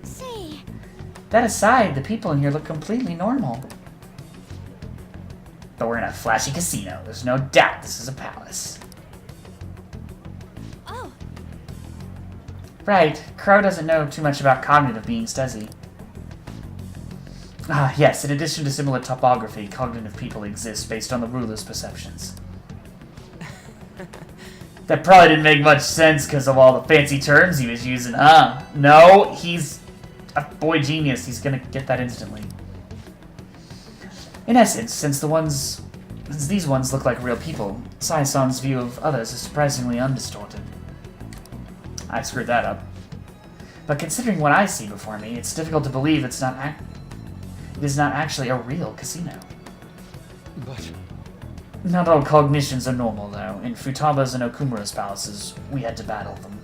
Say. That aside, the people in here look completely normal. But we're in a flashy casino. There's no doubt this is a palace. Oh. Right. Crow doesn't know too much about cognitive beings, does he? Ah, yes. In addition to similar topography, cognitive people exist based on the ruler's perceptions. That probably didn't make much sense because of all the fancy terms he was using, huh? No, he's a boy genius. He's gonna get that instantly. In essence, since these ones look like real people, Sai-san's view of others is surprisingly undistorted. I screwed that up. But considering what I see before me, it's difficult to believe it is not actually a real casino. But... Not all cognitions are normal, though. In Futaba's and Okumura's palaces, we had to battle them.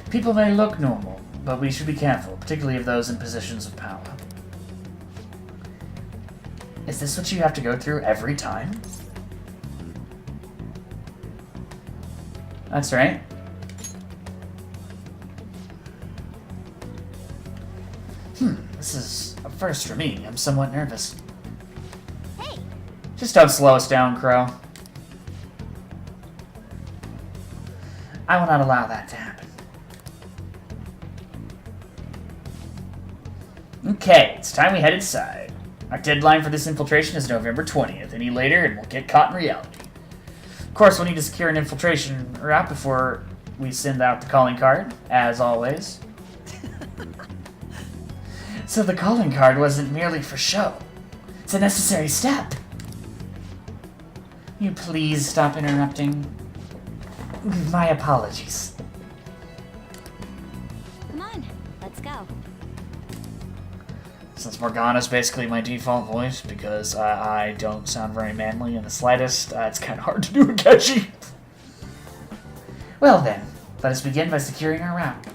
People may look normal, but we should be careful, particularly of those in positions of power. Is this what you have to go through every time? That's right. This is a first for me. I'm somewhat nervous. Hey! Just don't slow us down, Crow. I will not allow that to happen. Okay, it's time we head inside. Our deadline for this infiltration is November 20th. Any later and we'll get caught in reality. Of course, we'll need to secure an infiltration route before we send out the calling card, as always. So the calling card wasn't merely for show. It's a necessary step. You please stop interrupting? My apologies. Come on, let's go. Since Morgana's basically my default voice, because I don't sound very manly in the slightest, it's kind of hard to do a catchy. Well then, let us begin by securing our route.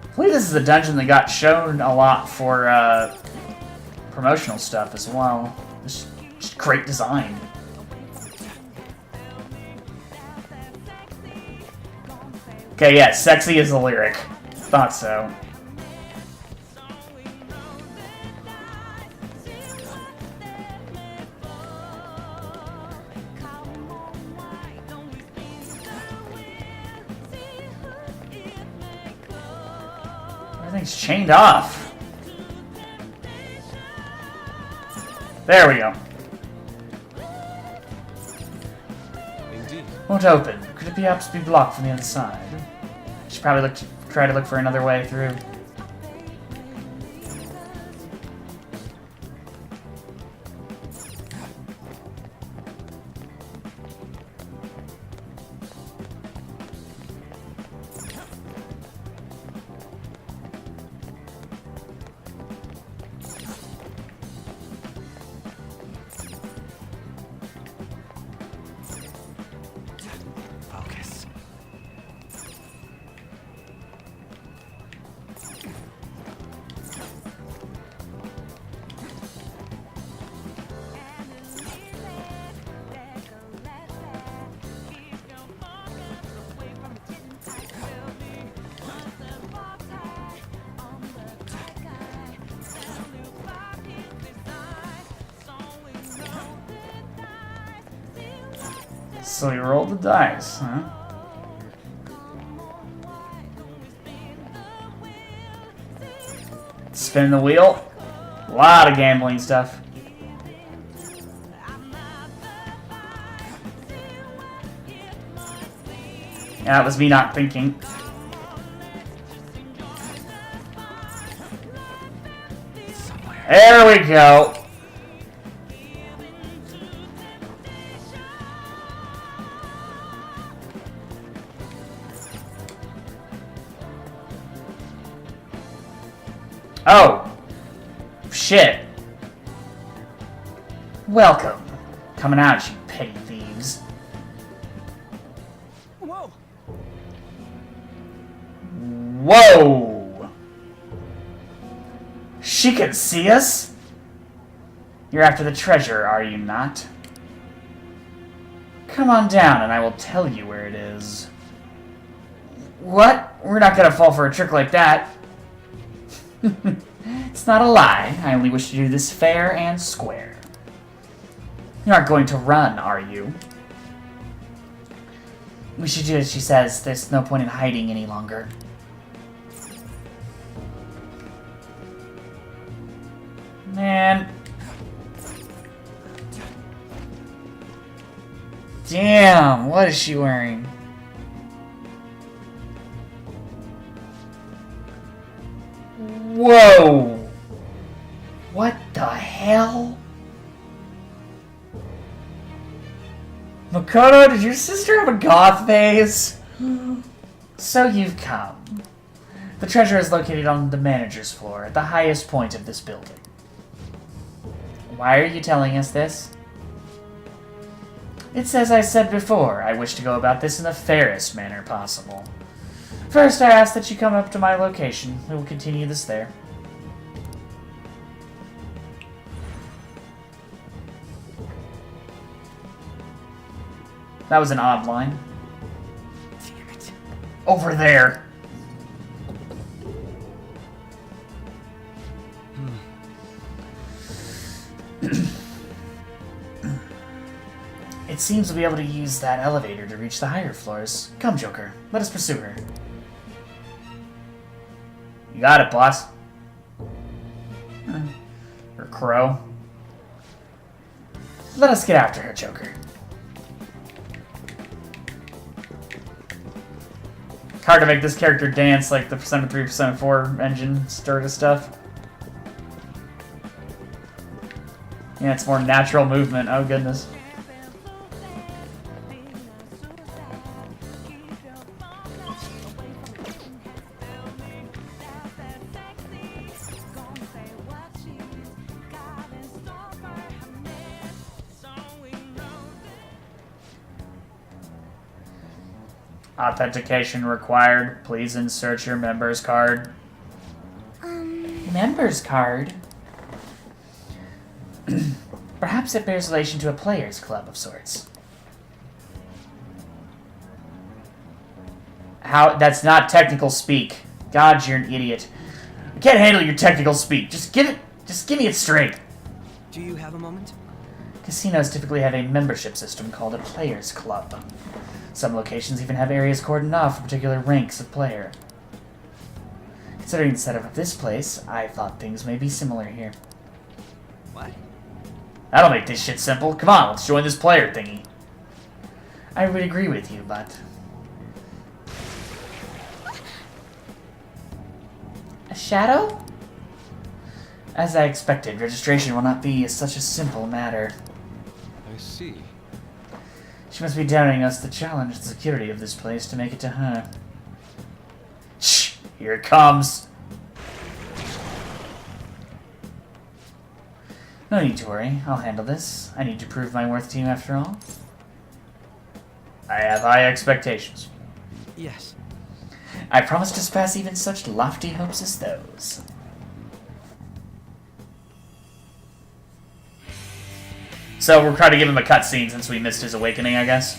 I believe this is a dungeon that got shown a lot for promotional stuff as well. Just great design. Okay, yeah, sexy is the lyric. Thought so. Everything's chained off. There we go. Indeed. Won't open. Could it perhaps be blocked from the other side? Should probably try to look for another way through. Focus. So you rolled the dice, huh? Spin the wheel. A lot of gambling stuff. Yeah, that was me not thinking. There we go. Oh! Shit. Welcome. Coming out, you petty thieves. Whoa! Whoa! She can see us? You're after the treasure, are you not? Come on down and I will tell you where it is. What? We're not gonna fall for a trick like that. It's not a lie. I only wish to do this fair and square. You aren't going to run, are you? We should do as she says. There's no point in hiding any longer. Man. Damn, what is she wearing? Whoa! What the hell? Makoto, did your sister have a goth phase? So you've come. The treasure is located on the manager's floor, at the highest point of this building. Why are you telling us this? It's as I said before, I wish to go about this in the fairest manner possible. First, I ask that you come up to my location. We will continue this there. That was an odd line. Damn it. Over there. It seems we'll be able to use that elevator to reach the higher floors. Come, Joker. Let us pursue her. You got it, boss. Or Crow. Let us get after her, Joker. It's hard to make this character dance like the percent of 3, percent of 4 engine sort of stuff. Yeah, it's more natural movement. Oh, goodness. Authentication required. Please insert your member's card. Member's card? Perhaps it bears relation to a players' club of sorts. How? That's not technical speak. God, you're an idiot. I can't handle your technical speak. Just give me it straight. Do you have a moment? Casinos typically have a membership system called a players' club. Some locations even have areas cordoned off for particular ranks of player. Considering the setup of this place, I thought things may be similar here. What? That'll make this shit simple. Come on, let's join this player thingy. I would agree with you, but... A shadow? As I expected, registration will not be such a simple matter. I see. She must be daring us to challenge the security of this place to make it to her. Shh! Here it comes! No need to worry. I'll handle this. I need to prove my worth to you after all. I have high expectations. Yes. I promise to surpass even such lofty hopes as those. So we're trying to give him a cutscene since we missed his awakening, I guess.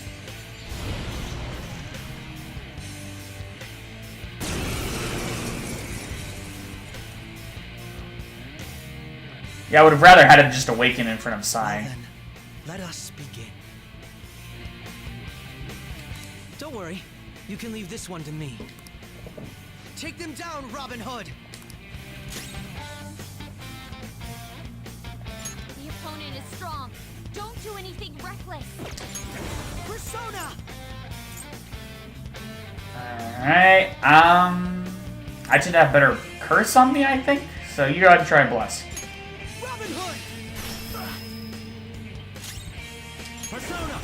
Yeah, I would have rather had him just awaken in front of Sai. Well then, let us begin. Don't worry, you can leave this one to me. Take them down, Robin Hood! The opponent is strong. Don't do anything reckless. Persona! Alright, I tend to have better curse on me, I think. So you go ahead and try and bless. Robin Hood! Persona!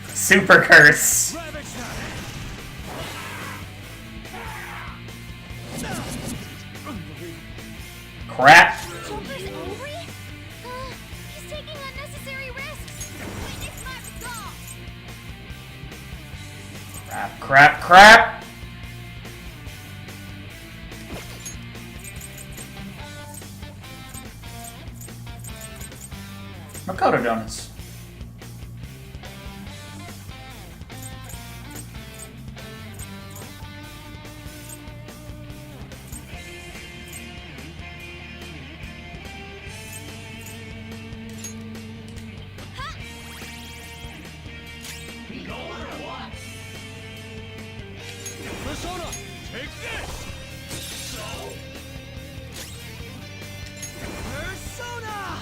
Super curse. Crap. Joker's angry? He's taking unnecessary risks. Witness my resolve. Crap, crap, crap. Makoto donuts. Persona! Take this! Persona!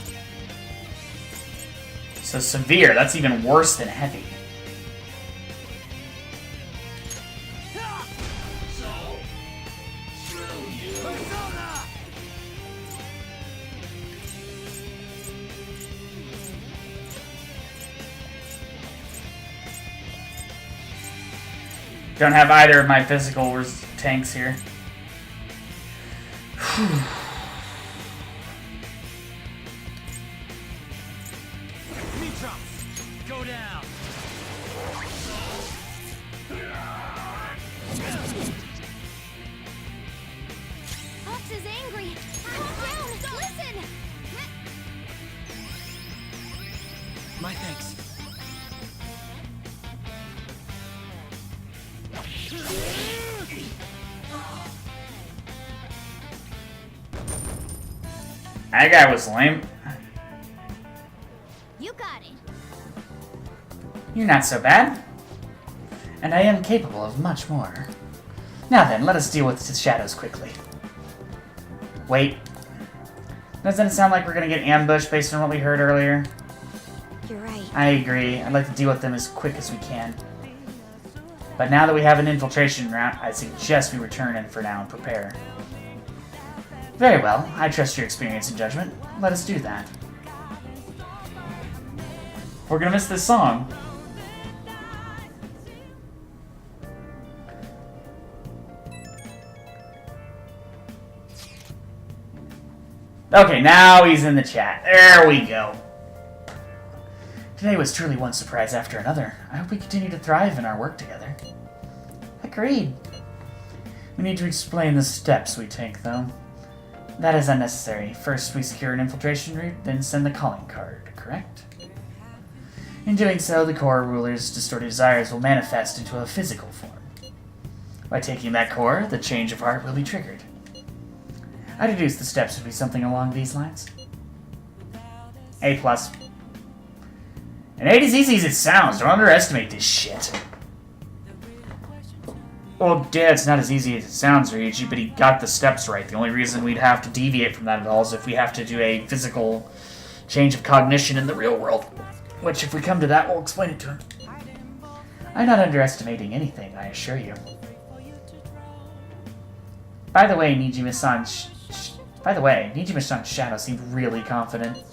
So severe, that's even worse than heavy. Persona! Don't have either of my physical tanks here. Mitras, go down! Fox is angry. Calm down. Listen. My thanks. That guy was lame. You got it. You're not so bad. And I am capable of much more. Now then, let us deal with the shadows quickly. Wait. Doesn't it sound like we're gonna get ambushed based on what we heard earlier? You're right. I agree. I'd like to deal with them as quick as we can. But now that we have an infiltration route, I suggest we return in for now and prepare. Very well. I trust your experience and judgment. Let us do that. We're gonna miss this song. Okay, now he's in the chat. There we go. Today was truly one surprise after another. I hope we continue to thrive in our work together. Agreed. We need to explain the steps we take, though. That is unnecessary. First, we secure an infiltration route, then send the calling card, correct? In doing so, the core ruler's distorted desires will manifest into a physical form. By taking that core, the change of heart will be triggered. I deduce the steps would be something along these lines. A+. It ain't as easy as it sounds. Don't underestimate this shit. Well, yeah, it's not as easy as it sounds, Ryuji, but he got the steps right. The only reason we'd have to deviate from that at all is if we have to do a physical change of cognition in the real world. Which, if we come to that, we'll explain it to him. I'm not underestimating anything, I assure you. By the way, Nijima-san's shadow seemed really confident.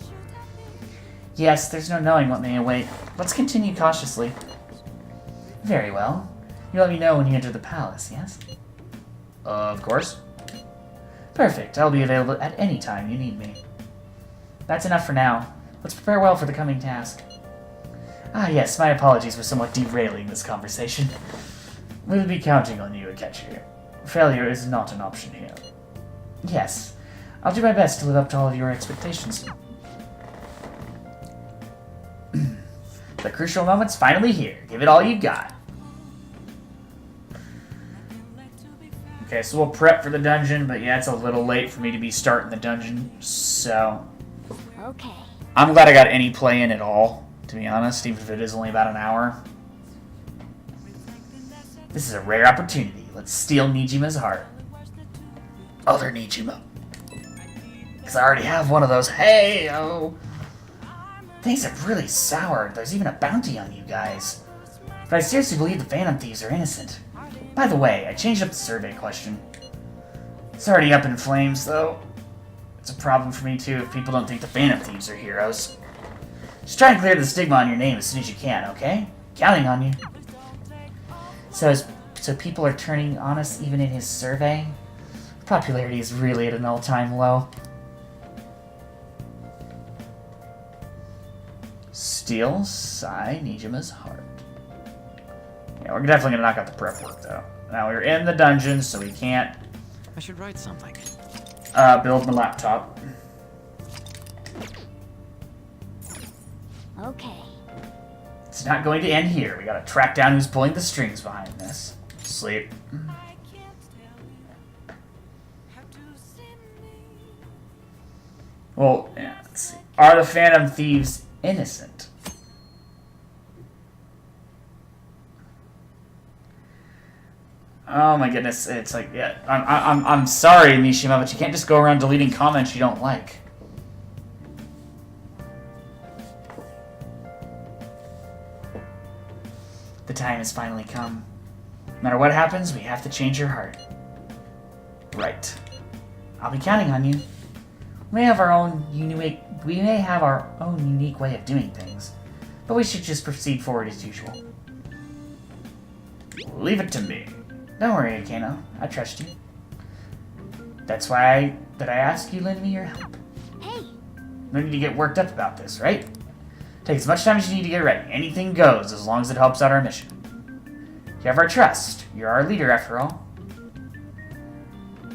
Yes, there's no knowing what may await. Let's continue cautiously. Very well. You let me know when you enter the palace, yes? Of course. Perfect. I'll be available at any time you need me. That's enough for now. Let's prepare well for the coming task. Ah, yes, my apologies for somewhat derailing this conversation. We'll be counting on you, Akechi. Failure is not an option here. Yes. I'll do my best to live up to all of your expectations. The crucial moment's finally here. Give it all you got. Okay, so we'll prep for the dungeon, but yeah, it's a little late for me to be starting the dungeon, so... Okay. I'm glad I got any play in at all, to be honest, even if it is only about an hour. This is a rare opportunity. Let's steal Nijima's heart. Other Nijima. Because I already have one of those. Hey, oh. Things are really sour. There's even a bounty on you guys. But I seriously believe the Phantom Thieves are innocent. By the way, I changed up the survey question. It's already up in flames, though. It's a problem for me, too, if people don't think the Phantom Thieves are heroes. Just try and clear the stigma on your name as soon as you can, okay? Counting on you. So people are turning on us even in his survey? Popularity is really at an all-time low. Steal Sai Nijima's heart. Yeah, we're definitely gonna knock out the prep work, though. Now, we're in the dungeon, so we can't... I should write something. Build the laptop. Okay. It's not going to end here. We gotta track down who's pulling the strings behind this. Sleep. Well, yeah, let's see. Are the Phantom Thieves innocent? Oh my goodness, it's like, yeah, I'm sorry, Mishima, but you can't just go around deleting comments you don't like. The time has finally come. No matter what happens, we have to change your heart. Right. I'll be counting on you. We may have our own unique way of doing things, but we should just proceed forward as usual. Leave it to me. Don't worry, Akeno. I trust you. That's why I ask you lend me your help. Hey! No need to get worked up about this, right? Take as much time as you need to get ready. Anything goes, as long as it helps out our mission. You have our trust. You're our leader, after all.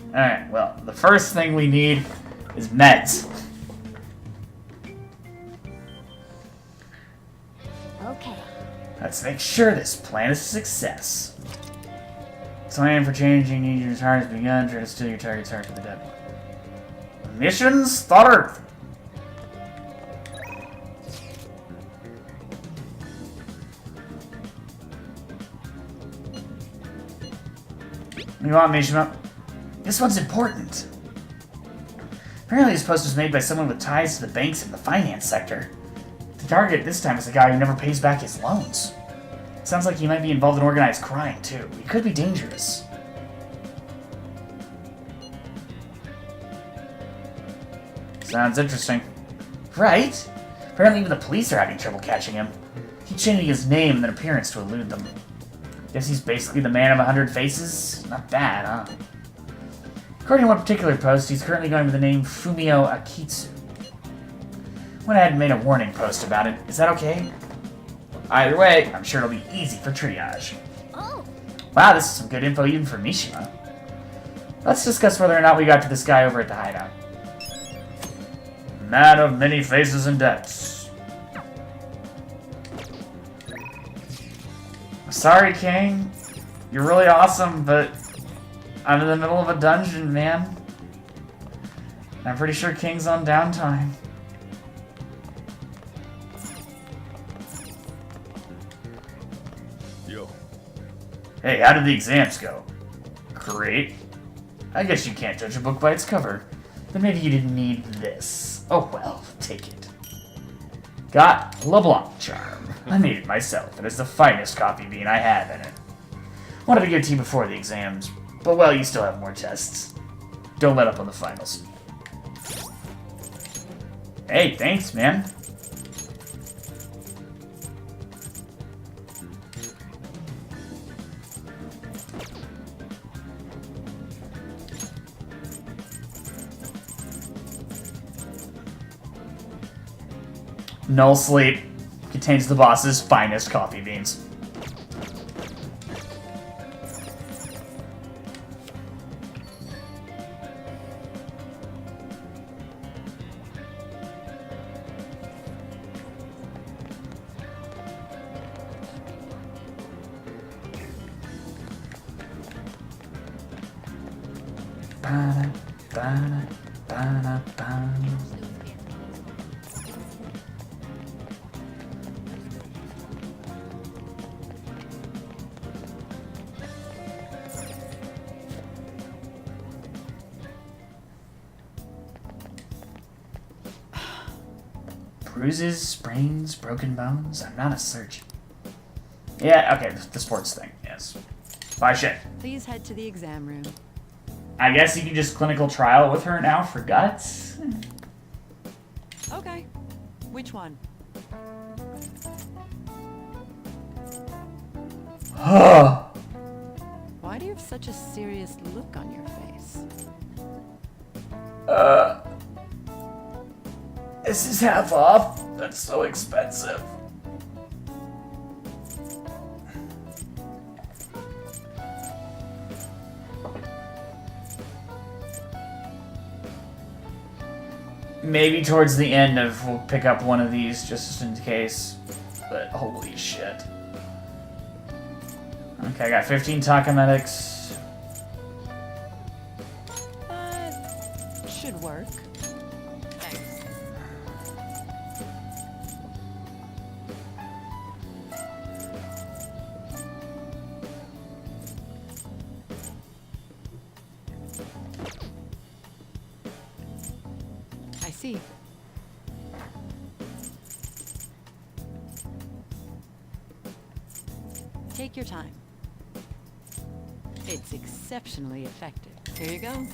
Alright, well, the first thing we need is meds. Okay. Let's make sure this plan is a success. Plan for changing Nietzsche's heart has begun. Try to steal your target's heart for the dead one. Mission start! What do you want, Mishima? This one's important. Apparently this post was made by someone with ties to the banks and the finance sector. The target this time is a guy who never pays back his loans. Sounds like he might be involved in organized crime, too. He could be dangerous. Sounds interesting. Right? Apparently even the police are having trouble catching him. He's changing his name and then appearance to elude them. Guess he's basically the man of 100 faces? Not bad, huh? According to one particular post, he's currently going by the name Fumio Akitsu. Went ahead and made a warning post about it. Is that okay? Either way, I'm sure it'll be easy for triage. Oh. Wow, this is some good info even for Mishima. Let's discuss whether or not we got to this guy over at the hideout. Man of many faces and depths. Sorry, King. You're really awesome, but I'm in the middle of a dungeon, man. I'm pretty sure King's on downtime. Yo. Hey, how did the exams go? Great. I guess you can't judge a book by its cover. Then maybe you didn't need this. Oh well, take it. Got LeBlanc charm. I made it myself, and it's the finest coffee bean I have in it. Wanted to give it to you before the exams, but well, you still have more tests. Don't let up on the finals. Hey, thanks, man. Null Sleep contains the boss's finest coffee beans. Ba-da, ba-da, ba-da, ba-da. Bruises, sprains, broken bones. I'm not a surgeon. Yeah, okay, the sports thing, yes. Bye, shit. Please head to the exam room. I guess you can just clinical trial with her now for guts? Okay. Which one? Why do you have such a serious look on your face? This is half off. That's so expensive. Maybe towards the end we'll pick up one of these just in case. But holy shit. Okay, I got 15 Takamedics. Should work. Thanks. see. Take your time. It's exceptionally effective. Here you go.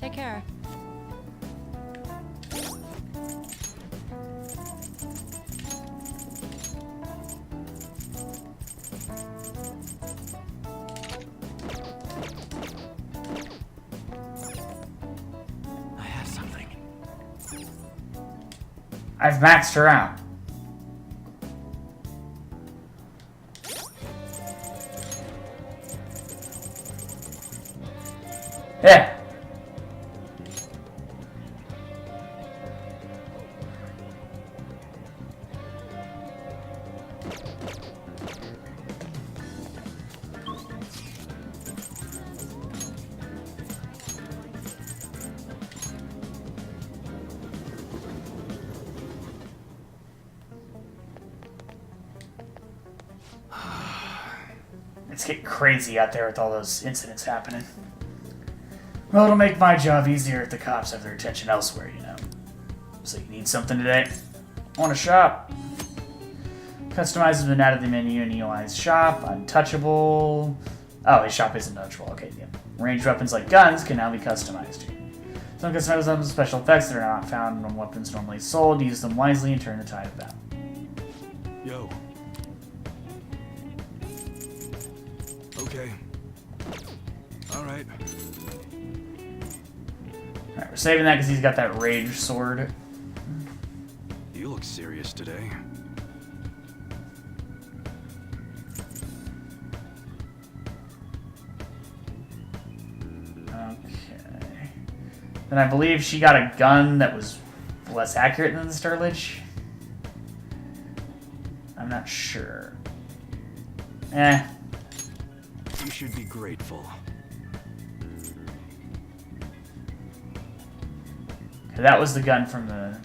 Take care. I have something. I've maxed her out. Yeah. It's getting crazy out there with all those incidents happening. Well, it'll make my job easier if the cops have their attention elsewhere, you know. So you need something today? Want to shop? Customize has been added to the menu in EOI's shop. Untouchable. Oh, his shop isn't touchable. Okay, yeah. Ranged weapons like guns can now be customized. Some customized weapons with special effects that are not found on weapons normally sold. Use them wisely and turn the tide of battle. Yo. Okay. Alright. Alright, we're saving that because he's got that rage sword. You look serious today. Okay. Then I believe she got a gun that was less accurate than the Sturridge. I'm not sure. Eh. You should be grateful. That was the gun from the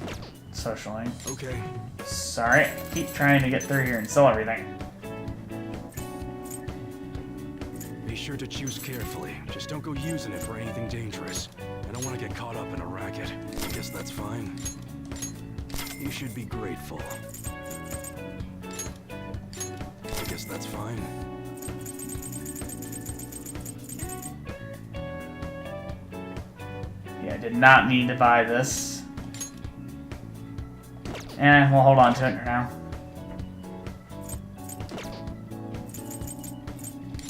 social link. Okay. Sorry, keep trying to get through here and sell everything. Be sure to choose carefully. Just don't go using it for anything dangerous. I don't want to get caught up in a racket. I guess that's fine. You should be grateful. I guess that's fine. Yeah, I did not need to buy this. And we'll hold on to it now.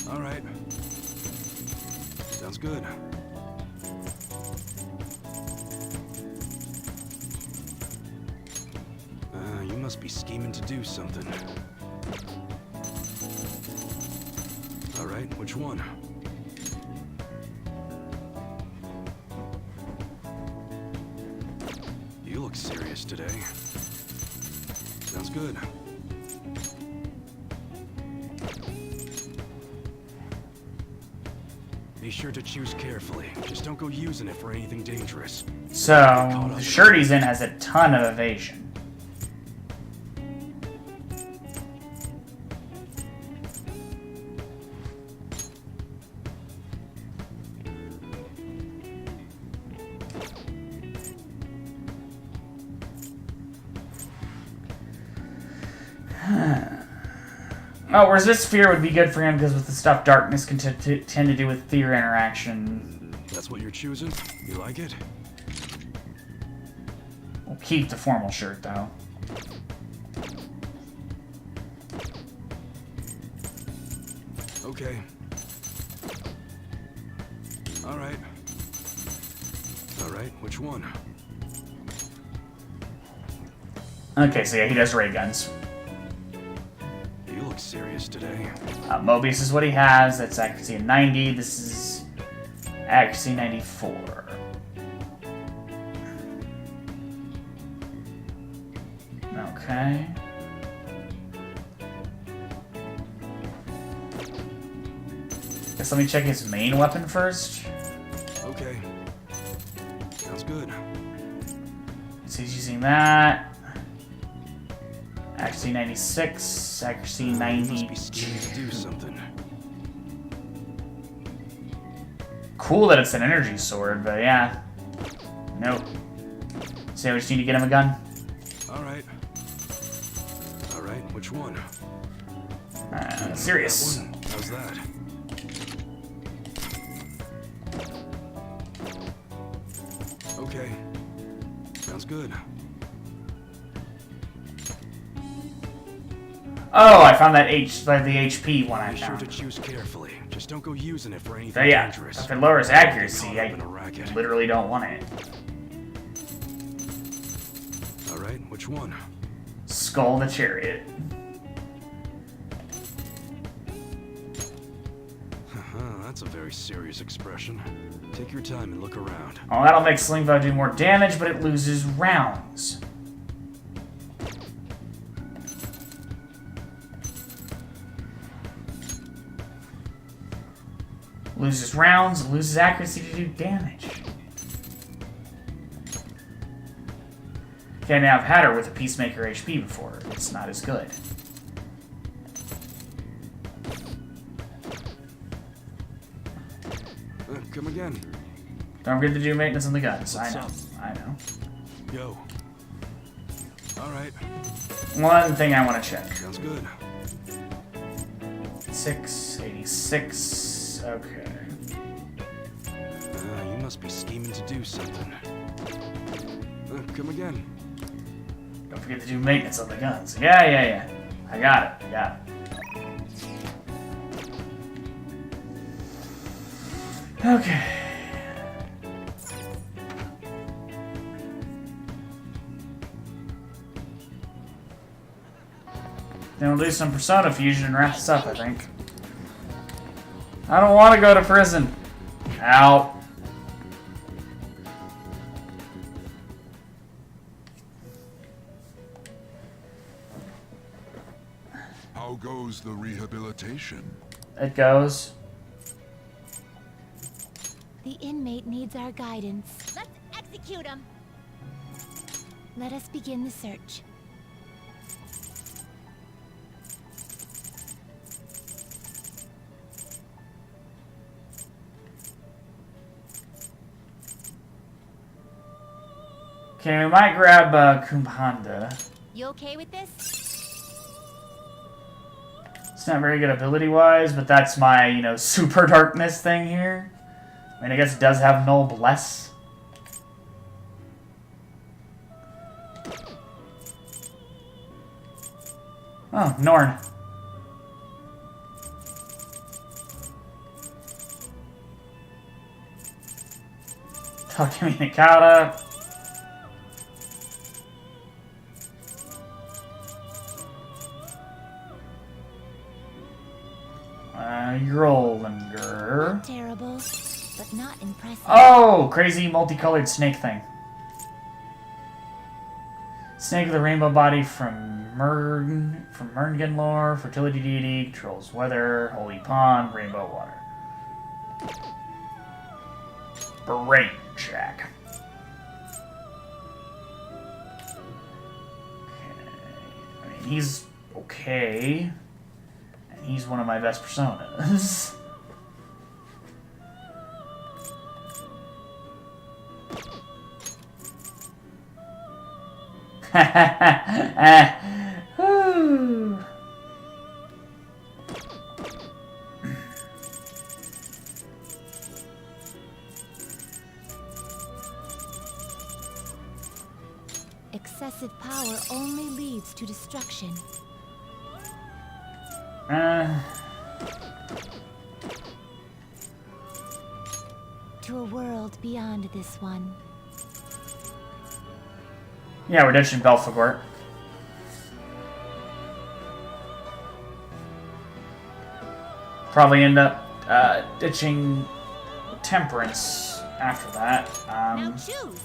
Alright. Sounds good. You must be scheming to do something. Alright, which one? You look serious today. Sounds good. Be sure to choose carefully. Just don't go using it for anything dangerous. So, the shirt he's in has a ton of evasion. Oh, resist fear would be good for him because with the stuff darkness can tend to do with fear interaction. That's what you're choosing? You like it? We'll keep the formal shirt though. Okay. Alright. Alright, which one? Okay, so yeah, he does ray guns. You look serious today. Mobius is what he has. That's accuracy of 90. This is accuracy 94. Okay. Guess let me check his main weapon first. Okay. Sounds good. So he's using that. Accuracy 96, accuracy 90. Must be scheming to do something. Cool that it's an energy sword, but yeah. Nope. So we just need to get him a gun. All right. All right, which one? Serious. That one. How's that? Okay. Sounds good. Oh, I found that the HP one I Be sure found. to choose carefully. Just don't go using it for anything So yeah, dangerous. if it lowers accuracy, I In a racket. literally don't want it. All right, which one? Skull the Chariot. That's a very serious expression. Take your time and look around. Oh, that'll make Slingbow do more damage, but it loses rounds. Loses rounds, loses accuracy to do damage. Okay, now I've had her with a Peacemaker HP before. It's not as good. Come again. Don't forget to do maintenance on the guns. I know. What's I know. Go. All right. One thing I want to check. Sounds good. 686. Okay. You must be scheming to do something. Come again. Don't forget to do maintenance on the guns. Yeah. I got it. Okay. Then we'll do some Persona Fusion and wrap this up, I think. I don't want to go to prison. Ow. How goes the rehabilitation? It goes. The inmate needs our guidance. Let's execute him! Let us begin the search. Okay, we might grab Kumbhanda. You okay with this? It's not very good ability-wise, but that's my, super darkness thing here. I mean, I guess it does have Null Bless. Oh, Norn. Takumi Nakata. Grolinger. Terrible, but not impressive. Oh, crazy multicolored snake thing. Snake with a rainbow body from Merngen lore, fertility deity, controls weather, holy pond, rainbow water. Brain check. Okay. I mean, he's okay. And he's one of my best personas. Whew. Excessive power only leads to destruction. To a world beyond this one. Yeah, we're ditching Belphegor. Probably end up ditching Temperance after that. Now choose.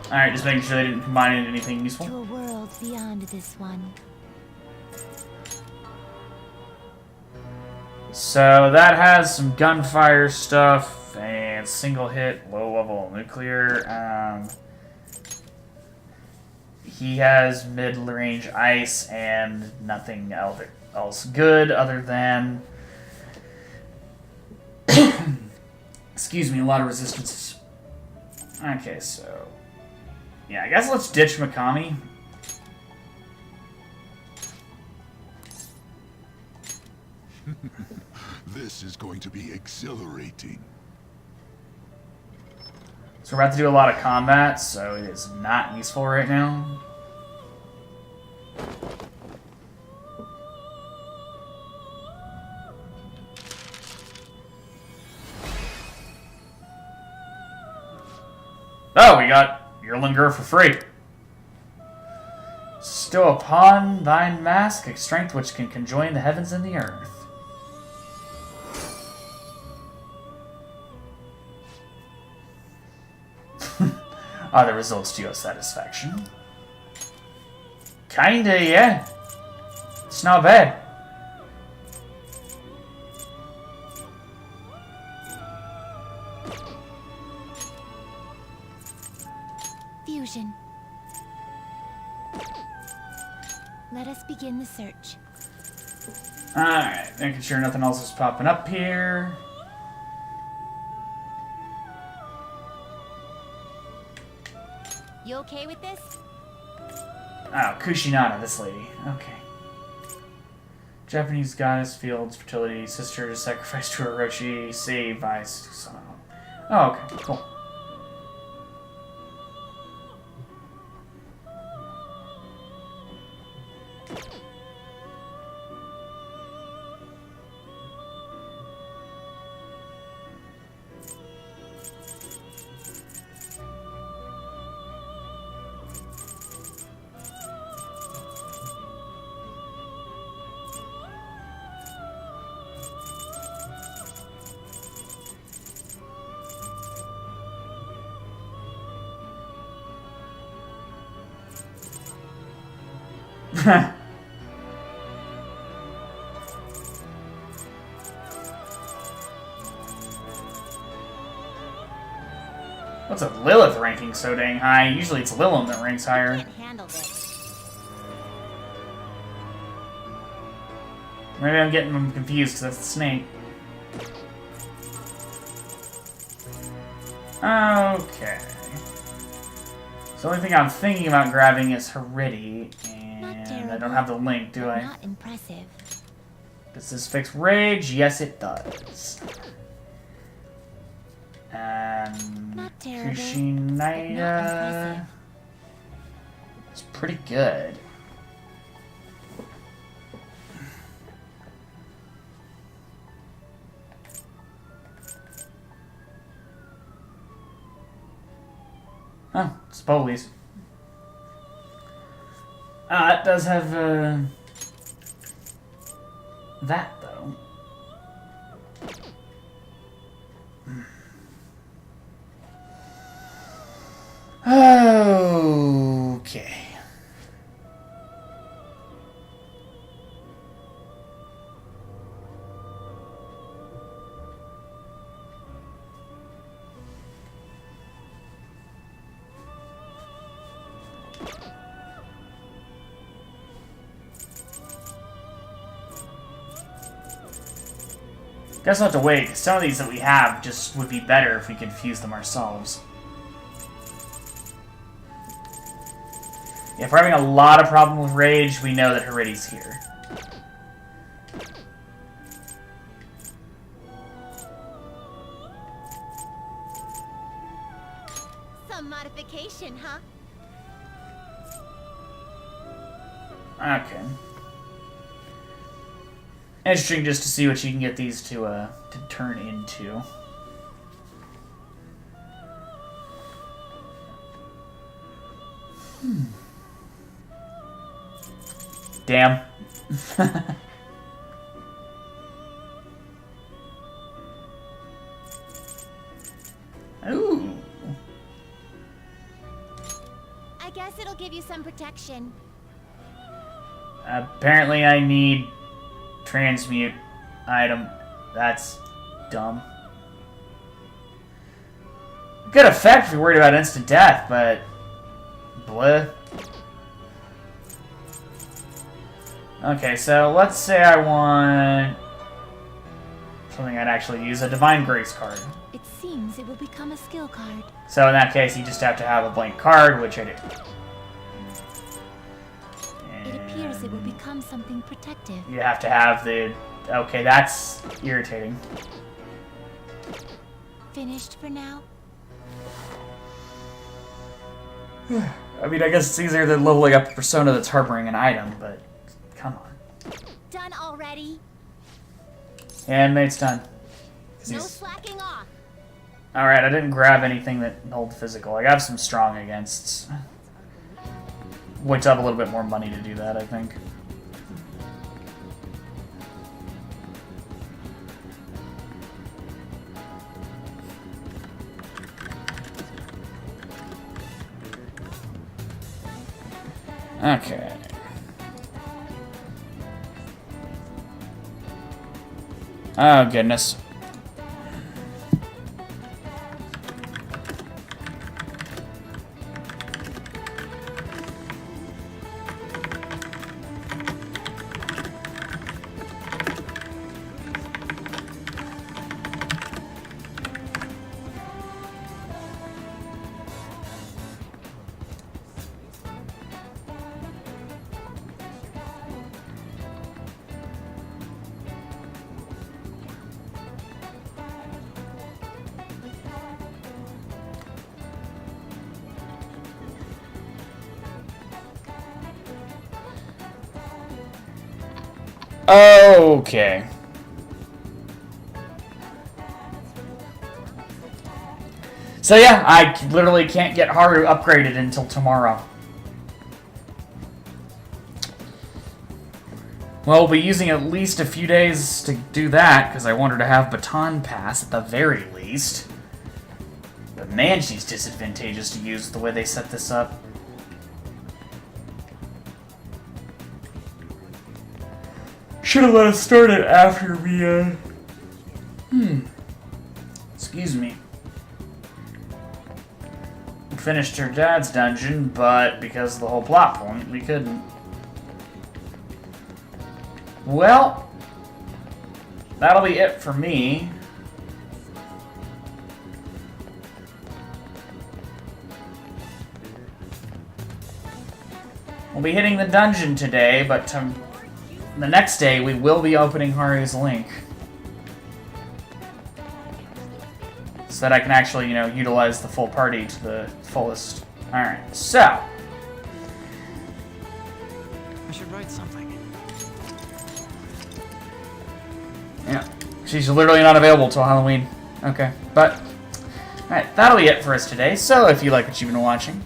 Alright, just making sure they didn't combine into anything useful. To a world beyond this one. So that has some gunfire stuff and single hit, low level nuclear. He has mid range ice and nothing else good other than Excuse me, a lot of resistances. Okay, so... yeah, I guess let's ditch Mikami. This is going to be exhilarating. So we're about to do a lot of combat, so it is not useful right now. Oh, we got Erlanger for free. Stow upon thine mask a strength which can conjoin the heavens and the earth. Are the results to your satisfaction? Kinda, yeah. It's not bad. Fusion. Let us begin the search. Alright, making sure nothing else is popping up here. You okay with this? Oh, Kushinada, this lady. Okay. Japanese goddess, fields, fertility, sister to sacrifice to Orochi, save Ice. Oh, okay, cool. What's a Lilith ranking so dang high? Usually it's Lilum that ranks higher. Handle this. Maybe I'm getting them confused because that's the snake. Okay. So the only thing I'm thinking about grabbing is Heredity, and I don't have the link, do I? Not impressive. Does this fix Rage? Yes, it does. And Kushinada. It's pretty good. Oh, it's Polies. It does have that though. Okay. Guess we'll have to wait, 'cause some of these that we have just would be better if we could fuse them ourselves. If we're having a lot of problem with Rage, we know that Heridi's here. Some modification, huh? Okay. Interesting just to see what you can get these to turn into. Damn. Ooh. I guess it'll give you some protection. Apparently I need transmute item. That's dumb. Good effect if you're worried about instant death, but bleh. Okay, so let's say I want something I'd actually use, a Divine Grace card. It seems it will become a skill card. So in that case, you just have to have a blank card, which I do. It appears it will become something protective. You have to have the... Okay, that's irritating. Finished for now? I mean, I guess it's easier than leveling up a persona that's harboring an item, but come on. Done already? Handmaid's done. No slacking off. Alright, I didn't grab anything that hold physical. I got some strong againsts. Went up a little bit more money to do that, I think. Okay. Oh, goodness. Okay. So yeah, I literally can't get Haru upgraded until tomorrow. Well, we'll be using at least a few days to do that, because I want her to have Baton Pass at the very least. But man, she's disadvantageous to use the way they set this up. Should have let us start it after we, excuse me. Finished her dad's dungeon, but because of the whole plot point, we couldn't. Well, that'll be it for me. We'll be hitting the dungeon today, but the next day we will be opening Haru's Link. So that I can actually, utilize the full party to the fullest. Alright, so. I should write something. Yeah, she's literally not available till Halloween. Okay, but, alright, that'll be it for us today. So if you like what you've been watching,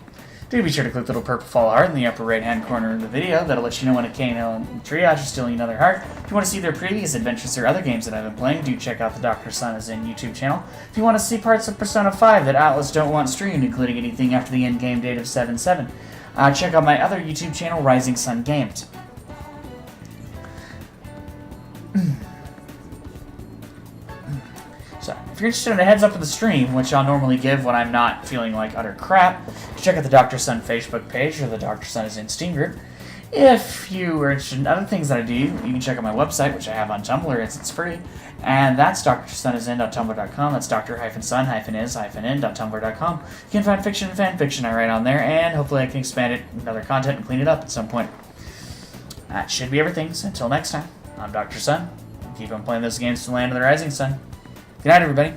do be sure to click the little purple follow heart in the upper right hand corner of the video. That'll let you know when a KNL and Triage are stealing another heart. If you want to see their previous adventures or other games that I've been playing, do check out the Dr. Sun is in YouTube channel. If you want to see parts of Persona 5 that Atlas don't want streamed, including anything after the end game date of 7/7, check out my other YouTube channel, Rising Sun Games. So, if you're interested in a heads up of the stream, which I'll normally give when I'm not feeling like utter crap, check out the Dr. Sun Facebook page or the Dr. Sun is in Steam group. If you are interested in other things that I do, you can check out my website, which I have on Tumblr, it's free, and that's drsunin.tumblr.com. That's dr-sun-is-in.tumblr.com. You can find fiction and fan fiction I write on there, and hopefully I can expand it with other content and clean it up at some point. That should be everything, so until next time, I'm Dr. Sun. Keep on playing those games to the land of the rising sun. Good night, everybody.